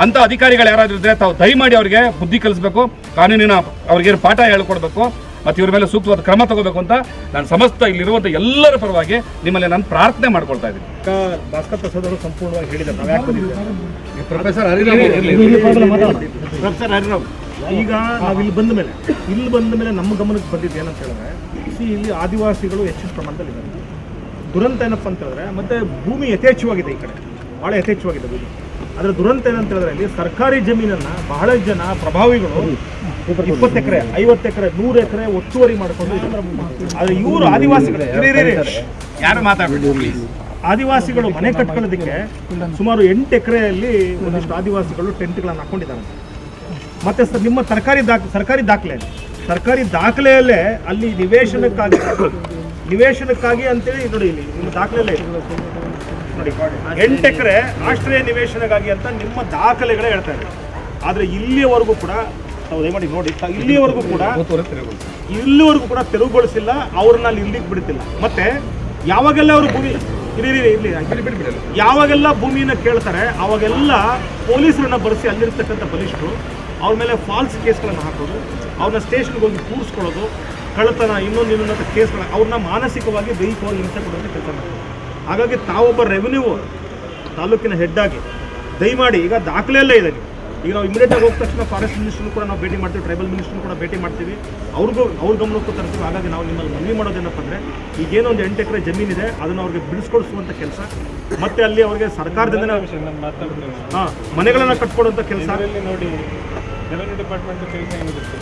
ಅಂಥ ಅಧಿಕಾರಿಗಳು ಯಾರಾದ್ರೂ ಇದ್ರೆ ತಾವು ದಯಮಾಡಿ ಅವರಿಗೆ ಬುದ್ಧಿ ಕಲಿಸ್ಬೇಕು, ಕಾನೂನಿನ ಅವ್ರಿಗೇನು ಪಾಠ ಹೇಳ್ಕೊಡ್ಬೇಕು, ಮತ್ತು ಇವ್ರ ಮೇಲೆ ಸೂಕ್ತವಾದ ಕ್ರಮ ತಗೋಬೇಕು ಅಂತ ನಾನು ಸಮಸ್ತ ಇಲ್ಲಿರುವಂಥ ಎಲ್ಲರ ಪರವಾಗಿ ನಿಮ್ಮಲ್ಲಿ ನಾನು ಪ್ರಾರ್ಥನೆ ಮಾಡ್ಕೊಳ್ತಾ ಇದ್ದೀನಿ. ಭಾಸ್ಕರ್ ಪ್ರಸಾದ್ ಅವರು ಸಂಪೂರ್ಣವಾಗಿ ಹೇಳಿದ್ದಾರೆ. ನಾವು ಯಾಕೆ ಬಂದಿದ್ದೇವೆ? ಪ್ರೊಫೆಸರ್ ಹರಿರಾವ್, ಈಗ ನಾವು ಇಲ್ಲಿ ಬಂದ ಮೇಲೆ ನಮ್ಮ ಗಮನಕ್ಕೆ ಬಂದಿದ್ದು ಏನಂತ ಹೇಳಿದ್ರೆ, ಇಲ್ಲಿ ಆದಿವಾಸಿಗಳು ಹೆಚ್ಚಿನ ಪ್ರಮಾಣದಲ್ಲಿ ಇದ್ದಾರೆ. ದುರಂತ ಏನಪ್ಪ ಅಂತ ಹೇಳಿದ್ರೆ, ಮತ್ತೆ ಭೂಮಿ ಯಥೇಚ್ಛವಾಗಿದೆ, ಈ ಕಡೆ ಭಾಳ ಯಥೇಚ್ಛವಾಗಿದೆ ಭೂಮಿ. ಅದರ ದುರಂತ ಏನಂತ ಹೇಳಿದ್ರೆ, ಇಲ್ಲಿ ಸರ್ಕಾರಿ ಜಮೀನನ್ನು ಬಹಳ ಜನ ಪ್ರಭಾವಿಗಳು 20 ಎಕರೆ, 50 ಎಕರೆ, 100 ಎಕರೆ ಒತ್ತುವರಿ ಮಾಡಿಕೊಂಡು, ಆದರೆ ಇವರು ಆದಿವಾಸಿಗಳು ಯಾರು ಮಾತಾಡ್ಬಿಟ್ಟು ಆದಿವಾಸಿಗಳು ಮನೆ ಕಟ್ಕೊಳ್ಳೋದಕ್ಕೆ ಸುಮಾರು 8 ಎಕರೆಯಲ್ಲಿ ಒಂದಿಷ್ಟು ಆದಿವಾಸಿಗಳು ಟೆಂಟ್ಗಳನ್ನು ಹಾಕೊಂಡಿದ್ದಾರೆ. ಮತ್ತೆ ನಿಮ್ಮ ಸರ್ಕಾರಿ ದಾಖಲೆಯಲ್ಲೇ ಅಲ್ಲಿ ನಿವೇಶನಕ್ಕಾಗಿ ಅಂತೇಳಿ ನೋಡಿ, ಇಲ್ಲಿ ನಿಮ್ಮ ದಾಖಲೆ ನೋಡಿ 8 ಎಕರೆ ಆಶ್ರಯ ನಿವೇಶನಕ್ಕಾಗಿ ಅಂತ ನಿಮ್ಮ ದಾಖಲೆಗಳೇ ಹೇಳ್ತಾ ಇದೆ. ಆದರೆ ಇಲ್ಲಿಯವರೆಗೂ ಕೂಡ ನಾವು ದಯಮಾಡಿ ನೋಡಿ, ಇಲ್ಲಿವರೆಗೂ ಕೂಡ ತೆರವುಗೊಳಿಸಿಲ್ಲ, ಅವ್ರನ್ನ ಅಲ್ಲಿ ಇಲ್ಲಿಗೆ ಬಿಡ್ತಿಲ್ಲ. ಮತ್ತೆ ಯಾವಾಗೆಲ್ಲ ಅವರು ಭೂಮಿ ಯಾವಾಗೆಲ್ಲ ಭೂಮಿನ ಕೇಳ್ತಾರೆ, ಅವಾಗೆಲ್ಲ ಪೊಲೀಸರನ್ನ ಬಳಸಿ ಅಲ್ಲಿರ್ತಕ್ಕಂಥ ಬಲಿಷ್ಠರು ಅವ್ರ ಮೇಲೆ ಫಾಲ್ಸ್ ಕೇಸ್ಗಳನ್ನು ಹಾಕೋದು, ಅವ್ರನ್ನ ಸ್ಟೇಷನ್ಗೆ ಹೋಗಿ ಕೂರಿಸ್ಕೊಳ್ಳೋದು, ಕಳ್ಳತನ ಇನ್ನೊಂದು ಕೇಸ್ಗಳ, ಅವ್ರನ್ನ ಮಾನಸಿಕವಾಗಿ ದೈಹಿಕವಾಗಿ ಹಿಂಸೆ ಕೊಡೋದು ಕೆಲಸ ಮಾಡ್ತಾರೆ. ಹಾಗಾಗಿ ತಾವೊಬ್ಬ ರೆವಿನ್ಯೂ ತಾಲೂಕಿನ ಹೆಡ್ ಆಗಿ ದಯಮಾಡಿ, ಈಗ ದಾಖಲೆಯಲ್ಲೇ ಇದೆ. ಈಗ ನಾವು ಇಮಿಡಿಯೇಟಾಗಿ ಹೋದ ತಕ್ಷಣ ಫಾರೆಸ್ಟ್ ಮಿನಿಸ್ಟ್ರು ಕೂಡ ನಾವು ಭೇಟಿ ಮಾಡ್ತೀವಿ, ಟ್ರೈಬಲ್ ಮಿನಿಸ್ಟ್ರು ಕೂಡ ಭೇಟಿ ಮಾಡ್ತೀವಿ, ಅವ್ರ ಗಮನಕ್ಕೂ ತರ್ತೀವಿ. ಹಾಗಾಗಿ ನಾವು ನಿಮ್ಮಲ್ಲಿ ಮನವಿ ಮಾಡೋದೇನಪ್ಪ ಅಂದರೆ, ಈಗೇನೋ ಒಂದು 8 ಎಕರೆ ಜಮೀನಿದೆ ಅದನ್ನು ಅವ್ರಿಗೆ ಬಿಡಿಸ್ಕೊಳಿಸುವಂಥ ಕೆಲಸ, ಮತ್ತು ಅಲ್ಲಿ ಅವ್ರಿಗೆ ಸರ್ಕಾರದಿಂದ ಮನೆಗಳನ್ನು ಕಟ್ಕೊಡುವಂಥ ಕೆಲಸ. ನೋಡಿ, ರೆವೆನ್ಯೂ ಡಿಪಾರ್ಟ್ಮೆಂಟ್ ಕೆಲಸ ಏನಿರುತ್ತೆ,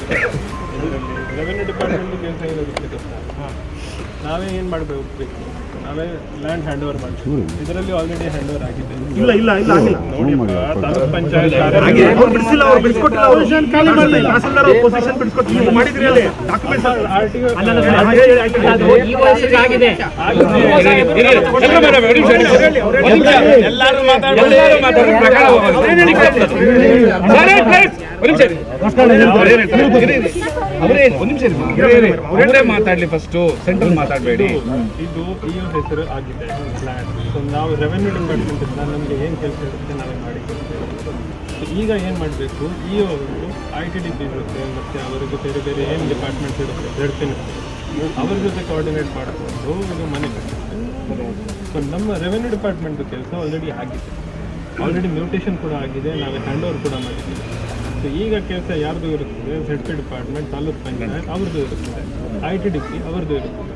ರೆವೆನ್ಯೂ ಡಿಪಾರ್ಟ್ಮೆಂಟ್ ಕೆಲಸ ಏನಿರುತ್ತೆ, ನಾವೇ ಏನು ಮಾಡಬೇಕು, ನಾವೇ ಲ್ಯಾಂಡ್ ಹ್ಯಾಂಡ್ ಓವರ್ ಮಾಡ್ತೀವಿ. ಇದರಲ್ಲಿ ಆಲ್ರೆಡಿ ಹ್ಯಾಂಡ್ ಓವರ್ ಆಗಿದೆ. ಇಲ್ಲ ನೋಡಿ, ತಾಲೂಕ್ ಪಂಚಾಯತ್ ಎಲ್ಲರೂ ಮಾತಾಡ್ಲಿ. ಫಸ್ಟ್ ಸೆಂಟ್ರಲ್ ಮಾತಾಡಬೇಡಿ. ಇದು ಇಒ ಹೆಸರು ಆಗಿದೆ ಲ್ಯಾಂಡ್. ಸೊ ನಾವು ರೆವೆನ್ಯೂ ಡಿಪಾರ್ಟ್ಮೆಂಟಿಂದ ನಮಗೆ ಏನು ಕೆಲಸ ಇರುತ್ತೆ ನಾವೇ ಮಾಡಿ ಕೊಡ್ತೇವೆ. ಈಗ ಏನು ಮಾಡಬೇಕು, ಇಒ ITDP ಇರುತ್ತೆ, ಮತ್ತು ಅವರಿಗೆ ಬೇರೆ ಏನು ಡಿಪಾರ್ಟ್ಮೆಂಟ್ಸ್ ಇರುತ್ತೆ, ZPN ಅವ್ರ ಜೊತೆ ಕೋಆರ್ಡಿನೇಟ್ ಮಾಡಿಕೊಂಡು ಇದು ಮನೆ ಕಟ್ಟಿಸ್ತಾರೆ. ಸೊ ನಮ್ಮ ರೆವೆನ್ಯೂ ಡಿಪಾರ್ಟ್ಮೆಂಟ್ ಕೆಲಸ ಆಲ್ರೆಡಿ ಆಗಿದೆ, ಆಲ್ರೆಡಿ ಮ್ಯೂಟೇಷನ್ ಕೂಡ ಆಗಿದೆ, ನಾವೇ ಹ್ಯಾಂಡ್ ಓವರ್ ಕೂಡ ಮಾಡಿದ್ದೀವಿ. ಸೊ ಈಗ ಕೆಲಸ ಯಾರ್ದು ಇರುತ್ತದೆ, ZP ಡಿಪಾರ್ಟ್ಮೆಂಟ್, ತಾಲೂಕ್ ಪಂಚಾಯತ್ ಅವ್ರದ್ದು ಇರುತ್ತದೆ, ITDP ಅವ್ರದ್ದು ಇರುತ್ತದೆ.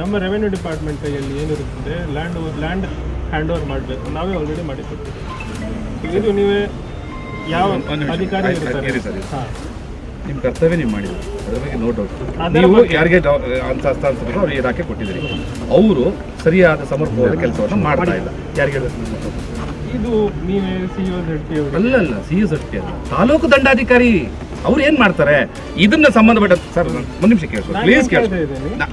ನಮ್ಮ ರೆವೆನ್ಯೂ ಡಿಪಾರ್ಟ್ಮೆಂಟ್ ಕೈಯಲ್ಲಿ ಏನಿರುತ್ತದೆ, ಲ್ಯಾಂಡ್ ಹ್ಯಾಂಡ್ ಓವರ್ ಮಾಡಬೇಕು, ನಾವೇ ಆಲ್ರೆಡಿ ಮಾಡಿಕೊಡ್ತೀವಿ. ಇದು ನೀವೇ ಯಾವ ಅಧಿಕಾರಿ ಇರ್ತಾರೆ, ಹಾಂ ನಿಮ್ಮ ಕರ್ತವ್ಯ ನೀವು ಮಾಡಿದ್ರು, ಅದ್ರ ಬಗ್ಗೆ ನೋ ಡೌಟ್. ನೀವು ಯಾರಿಗೆ ಅಂತ ಹಸ್ತಾಂತರಿಸಿದ್ರು ಅವ್ರಿಗೆ ಇಲಾಖೆ ಕೊಟ್ಟಿದ್ದೀರಿ, ಅವರು ಸರಿಯಾದ ಸಮರ್ಪಕವಾದ ಕೆಲಸವನ್ನು ಮಾಡ್ತಾ ಇಲ್ಲ. ಯಾರಿಗೆ ಇದು ನೀವೇ CEO ZP ಅವರು ಅಲ್ಲ CEO ZP ಅಲ್ಲ, ತಾಲೂಕು ದಂಡಾಧಿಕಾರಿ ಅವ್ರು ಏನ್ ಮಾಡ್ತಾರೆ ಇದನ್ನ ಸಂಬಂಧಪಟ್ಟ ಸರ್ ಒಂದು ನಿಮಿಷ ಕೇಳಿಸ್ಕೊಳ್ಳಿ ಪ್ಲೀಸ್ ಕೇಳಿಸ್ಕೊಳ್ಳಿ,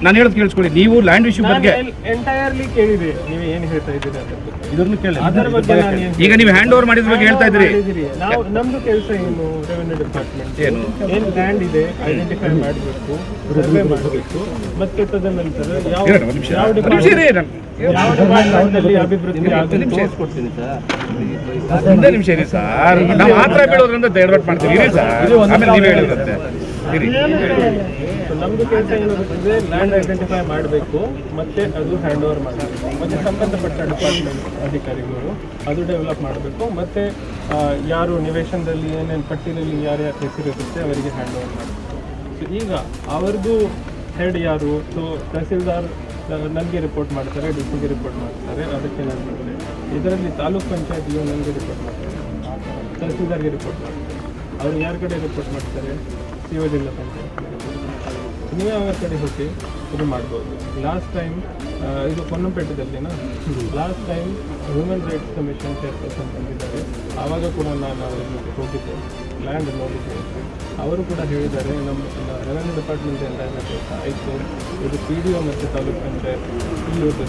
ನಾನು ಹೇಳೋದು ಕೇಳಿಸ್ಕೊಳ್ಳಿ. ನೀವು ಲ್ಯಾಂಡ್ ಇಶ್ಯೂ ಬಗ್ಗೆ ಎಂಟೈರ್ಲಿ ಕೇಳಿದೆ, ನೀವು ಏನು ಹೇಳ್ತಾ ಇದ್ದೀರಿ ಇದನ್ನು ಕೇಳಿ. ಅದರ ಬಗ್ಗೆ ಈಗ ನೀವು ಹ್ಯಾಂಡ್ ಓವರ್ ಮಾಡಿದ್ರ ಬಗ್ಗೆ ಹೇಳ್ತಾ ಇದ್ದೀರಿ. ನಾವು ನಮ್ದು ಕೆಲಸ ಏನು, ರೆವೆನ್ಯೂ ಡಿಪಾರ್ಟ್ಮೆಂಟ್ ಏನು ಲ್ಯಾಂಡ್ ಇದೆ ಐಡೆಂಟಿಫೈ ಮಾಡಬೇಕು, ಸರ್ವೆ ಮಾಡಬೇಕು, ಮತ್ತೆ ತದನಂತರ ಯಾವ ಡಿಪಾರ್ಟ್ಮೆಂಟಲ್ಲಿ ಅಭಿವೃದ್ಧಿ ಕೊಡ್ತೀನಿ ಸರ್. ಒಂದೇ ನಿಮಿಷ ಇರಿ ಸರ್, ನಾವು ಮಾತ್ರ ಬೀಳೋದ್ರಿಂದ ಡೈವರ್ಟ್ ಮಾಡ್ತೀವಿ. ಇರಿ ಸರ್, ಆಮೇಲೆ ನೀವೇ ಹೇಳಿದ್ರಂತೆ ಇರಿ. ನಮ್ದು ಕೆಲಸ ಏನಿರುತ್ತದೆ, ಲ್ಯಾಂಡ್ ಐಡೆಂಟಿಫೈ ಮಾಡಬೇಕು, ಮತ್ತೆ ಅದು ಹ್ಯಾಂಡ್ ಓವರ್ ಮಾಡಬೇಕು, ಮತ್ತೆ ಸಂಬಂಧಪಟ್ಟ ಡಿಪಾರ್ಟ್ಮೆಂಟ್ ಅಧಿಕಾರಿಗಳು ಅದು ಡೆವಲಪ್ ಮಾಡಬೇಕು, ಮತ್ತೆ ಯಾರು ನಿವೇಶನದಲ್ಲಿ ಏನೇನು ಪಟ್ಟಿಯಲ್ಲಿ ಯಾರ್ಯಾರ ಹೆಸರಿರುತ್ತೆ ಅವರಿಗೆ ಹ್ಯಾಂಡ್ ಓವರ್ ಮಾಡಬೇಕು. ಸೊ ಈಗ ಅವ್ರದ್ದು ಹೆಡ್ ಯಾರು, ಸೊ ತಹಸೀಲ್ದಾರ್ ನನಗೆ ರಿಪೋರ್ಟ್ ಮಾಡ್ತಾರೆ, DCಗೆ ರಿಪೋರ್ಟ್ ಮಾಡ್ತಾರೆ, ಅದಕ್ಕೆ ನಾನು ಇದರಲ್ಲಿ ತಾಲೂಕ್ ಪಂಚಾಯತ್ ನನಗೆ ರಿಪೋರ್ಟ್ ಮಾಡ್ತಾರೆ, ತಹಸೀಲ್ದಾರ್ಗೆ ರಿಪೋರ್ಟ್ ಮಾಡ್ತಾರೆ. ಅವರು ಯಾರ ಕಡೆ ರಿಪೋರ್ಟ್ ಮಾಡ್ತಾರೆ, CO ಜಿಲ್ಲಾ ಪಂಚಾಯತ್. ನೀವೇ ಅವರ ಕಡೆ ಹೋಗಿ ಇದು ಮಾಡ್ಬೋದು. ಲಾಸ್ಟ್ ಟೈಮ್ ಇದು ಪೊನ್ನಂಪೇಟೆದಲ್ಲಿನ last time human rights commission chairperson ಬಂದಿದ್ದಾರೆ, ಆವಾಗ ಕೂಡ ನಾನು ಅವರ ಜೊತೆ ಹೋಗಿದ್ದೆ, ಲ್ಯಾಂಡ್ ನೋಡಿದ್ದೆ. ಅವರು ಕೂಡ ಹೇಳಿದ್ದಾರೆ ನಮ್ಮ ರೆವೆನ್ಯೂ ಡಿಪಾರ್ಟ್ಮೆಂಟಿಂದ ಆಯಿತು, ಇದು PDO ಮತ್ತು ತಾಲೂಕ್ ಪಂಚಾಯತ್ PO ಇದು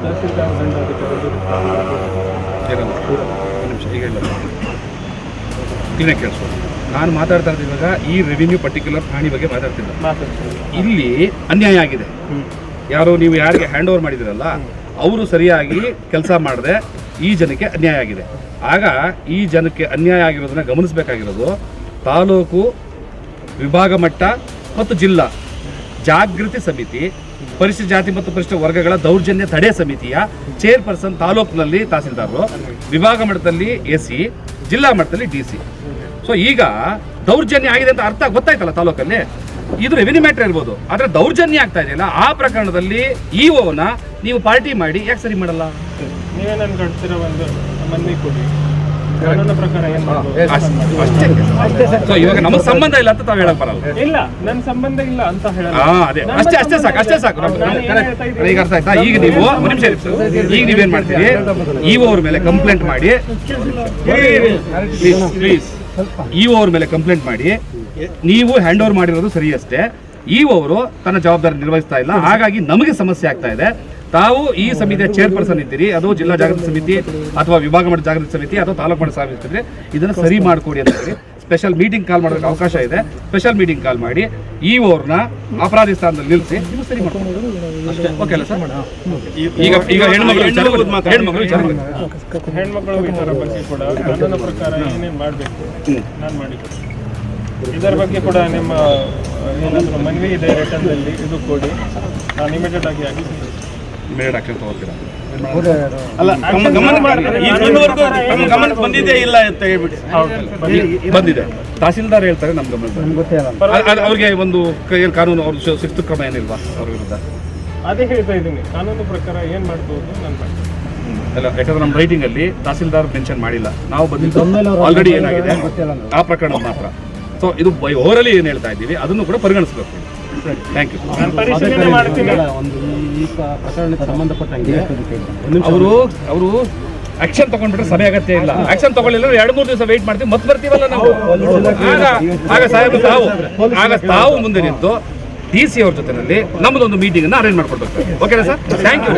ತಹಸೀಲ್ದಾರ್ ದಂಡಾಧಿಕಾರಿ ಕ್ಲೀನಾಗಿ ಕೇಳಿಸ್ಬೋದು. ನಾನು ಮಾತಾಡ್ತಾ ಇರೋದು ಇವಾಗ ಈ ರೆವಿನ್ಯೂ ಪರ್ಟಿಕ್ಯುಲರ್ ಠಾಣಿ ಬಗ್ಗೆ ಮಾತಾಡ್ತಿಲ್ಲ. ಇಲ್ಲಿ ಅನ್ಯಾಯ ಆಗಿದೆ. ಯಾರು ನೀವು ಯಾರಿಗೆ ಹ್ಯಾಂಡ್ ಓವರ್ ಮಾಡಿದಿರಲ್ಲ ಅವರು ಸರಿಯಾಗಿ ಕೆಲಸ ಮಾಡದೆ ಈ ಜನಕ್ಕೆ ಅನ್ಯಾಯ ಆಗಿದೆ. ಆಗ ಈ ಜನಕ್ಕೆ ಅನ್ಯಾಯ ಆಗಿರೋದನ್ನ ಗಮನಿಸಬೇಕಾಗಿರೋದು ತಾಲೂಕು, ವಿಭಾಗ ಮಟ್ಟ ಮತ್ತು ಜಿಲ್ಲಾ ಜಾಗೃತಿ ಸಮಿತಿ, ಪರಿಶಿಷ್ಟ ಜಾತಿ ಮತ್ತು ಪರಿಶಿಷ್ಟ ವರ್ಗಗಳ ದೌರ್ಜನ್ಯ ತಡೆ ಸಮಿತಿಯ ಚೇರ್ಪರ್ಸನ್ ತಾಲೂಕಿನಲ್ಲಿ ತಹಸೀಲ್ದಾರರು, ವಿಭಾಗ ಮಟ್ಟದಲ್ಲಿ AC, ಜಿಲ್ಲಾ ಮಟ್ಟದಲ್ಲಿ DC. ಸೊ ಈಗ ದೌರ್ಜನ್ಯ ಆಗಿದೆ ಅಂತ ಅರ್ಥ ಗೊತ್ತಾಯ್ತಲ್ಲ ತಾಲೂಕಲ್ಲಿ, ಇದು ರೆವಿನ್ಯೂ ಮ್ಯಾಟರ್ ಇರ್ಬೋದು, ಆದರೆ ದೌರ್ಜನ್ಯ ಆಗ್ತಾ ಇದೆಯಲ್ಲ ಆ ಪ್ರಕರಣದಲ್ಲಿ EOನ ನೀವು ಪಾರ್ಟಿ ಮಾಡಿ ಯಾಕೆ ಸರಿ ಮಾಡಲ್ಲ? ನೀವೇ ನಾನು ಕಟ್ತಿರೋ ಒಂದು ಮನೆ ಕೊಡಿ, ಕಾನೂನು ಪ್ರಕಾರ ಏನು ಮಾಡ್ಬೋದು ಅಷ್ಟೇ. ಸೊ ಇವಾಗ ನಮಗೆ ಸಂಬಂಧ ಇಲ್ಲ ಅಂತ ತಾವು ಹೇಳಕ್ ಬರಲ್ಲ. ಇಲ್ಲ, ನನ್ನ ಸಂಬಂಧ ಇಲ್ಲ ಅಂತ ಹೇಳಲ್ಲ. ಅದೇ ಅಷ್ಟೇ ಸಾಕು. ಈಗ ಅರ್ಥ ಆಯ್ತಾ? ಈಗ ನೀವು ಒಂದು ನಿಮಿಷ ಈಗ ನೀವೇನ್ ಮಾಡ್ತೀರಿ, EO ಅವ್ರ ಮೇಲೆ ಕಂಪ್ಲೇಂಟ್ ಮಾಡಿ, ಪ್ಲೀಸ್ EO ಅವ್ರ ಮೇಲೆ ಕಂಪ್ಲೇಂಟ್ ಮಾಡಿ, ನೀವು ಹ್ಯಾಂಡ್ ಓವರ್ ಮಾಡಿರೋದು ಸರಿ ಅಷ್ಟೇ, EO ಅವರು ತನ್ನ ಜವಾಬ್ದಾರಿ ನಿರ್ವಹಿಸ್ತಾ ಇಲ್ಲ, ಹಾಗಾಗಿ ನಮಗೆ ಸಮಸ್ಯೆ ಆಗ್ತಾ ಇದೆ. ತಾವು ಈ ಸಮಿತಿಯ ಚೇರ್ಪರ್ಸನ್ ಇದ್ದೀರಿ, ಅದು ಜಿಲ್ಲಾ ಜಾಗೃತಿ ಸಮಿತಿ ಅಥವಾ ವಿಭಾಗ ಮಟ್ಟದ ಜಾಗೃತಿ ಸಮಿತಿ ಅಥವಾ ತಾಲೂಕು ಮಟ್ಟದ ಸಮಿತಿ ಇದ್ದರೆ ಇದನ್ನು ಸರಿ ಮಾಡಿಕೊಡಿ ಅಂತ ಹೇಳಿ ಸ್ಪೆಷಲ್ ಮೀಟಿಂಗ್ ಕಾಲ್ ಮಾಡೋದಕ್ಕೆ ಅವಕಾಶ ಇದೆ. ಸ್ಪೆಷಲ್ ಮೀಟಿಂಗ್ ಕಾಲ್ ಮಾಡಿ EO ಅವ್ರನ್ನ ಅಪರಾಧಿ ಸ್ಥಾನದಲ್ಲಿ ನಿಲ್ಲಿಸಿ ನೀವು ಸರಿ ಮಾಡ್ಕೊಂಡು ಅಷ್ಟೇ. ಓಕೆ ಅಲ್ಲ ಸರ್? ಈಗ ಹೆಣ್ಮಕ್ಳು ವಿಚಾರ ಬಗ್ಗೆ ಕೂಡ ಕಾನೂನು ಪ್ರಕಾರ ಏನೇನು ಮಾಡಬೇಕು ನಾನು ಮಾಡಿಕೊಡ್ತೀನಿ. ಇದರ ಬಗ್ಗೆ ಕೂಡ ನಿಮ್ಮ ಏನಾದರೂ ಮನವಿ ಇದೆ ರಿಟರ್ನ್ದಲ್ಲಿ ಇದು ಕೊಡಿ, ನಾನು ಇಮಿಡಿಯೇಟ್ ಆಗಿ ಮೇಡ್ ಆಕ್ಷನ್ ತಗೋತೀರಾ? ಅಲ್ಲ, ಗಮನ ಬಂದಿದೆ ಇಲ್ಲ ಅಂತ ಹೇಳ್ಬಿಟ್ಟು ಬಂದಿದೆ. ತಹಸೀಲ್ದಾರ್ ಹೇಳ್ತಾರೆ ನಮ್ಮ ಗಮನ, ಅವ್ರಿಗೆ ಒಂದು ಕಾನೂನು ಅವ್ರ ಶಿಸ್ತು ಕ್ರಮ ಏನಿಲ್ವಾ ಅವ್ರ ವಿರುದ್ಧ? ಅದೇ ಹೇಳ್ತಾ ಇದ್ದೀನಿ, ಕಾನೂನು ಪ್ರಕಾರ ಏನು ಮಾಡ್ಬೋದು ನಾನು ಮಾಡ್ತೀನಿ. ಅಲ್ಲ, ಯಾಕಂದ್ರೆ ನಮ್ಮ ರೈಟಿಂಗ್ ಅಲ್ಲಿ ತಹಸೀಲ್ದಾರ್ ಮೆನ್ಷನ್ ಮಾಡಿಲ್ಲ, ನಾವು ಬಂದಿದ್ದು ಆಲ್ರೆಡಿ ಏನಾಗಿದೆ ಆ ಪ್ರಕರಣ ಮಾತ್ರ. ಸೊ ಇದು ಓವರಲ್ಲಿ ಏನು ಹೇಳ್ತಾ ಇದ್ದೀವಿ ಅದನ್ನು ಕೂಡ ಪರಿಗಣಿಸಬೇಕು. Thank you. ಪರಿಶೀಲನೆ ಮಾಡ್ತೀನಿ. ಅವರು ಆಕ್ಷನ್ ತಗೊಂಡ್ಬಿಟ್ರೆ ಸಮಯ ಅಗತ್ಯ ಇಲ್ಲ. ಆಕ್ಷನ್ ತಗೊಳ್ಳಿಲ್ಲ 2-3 ದಿವಸ ವೆಯ್ಟ್ ಮಾಡ್ತೀವಿ, ಮತ್ತೆ ಬರ್ತೀವಲ್ಲ ನಾವು. ಆಗ ಸಾಹೇಬ್ ತಾವು ಮುಂದೆ ನಿಂತು DC ಅವ್ರ ಜೊತೆನಲ್ಲಿ ನಮ್ಮದೊಂದು ಮೀಟಿಂಗ್ ಅನ್ನು ಅರೇಂಜ್ ಮಾಡ್ಕೊಡ್ಬೇಕು. ಓಕೆನಾ ಸರ್? Thank you.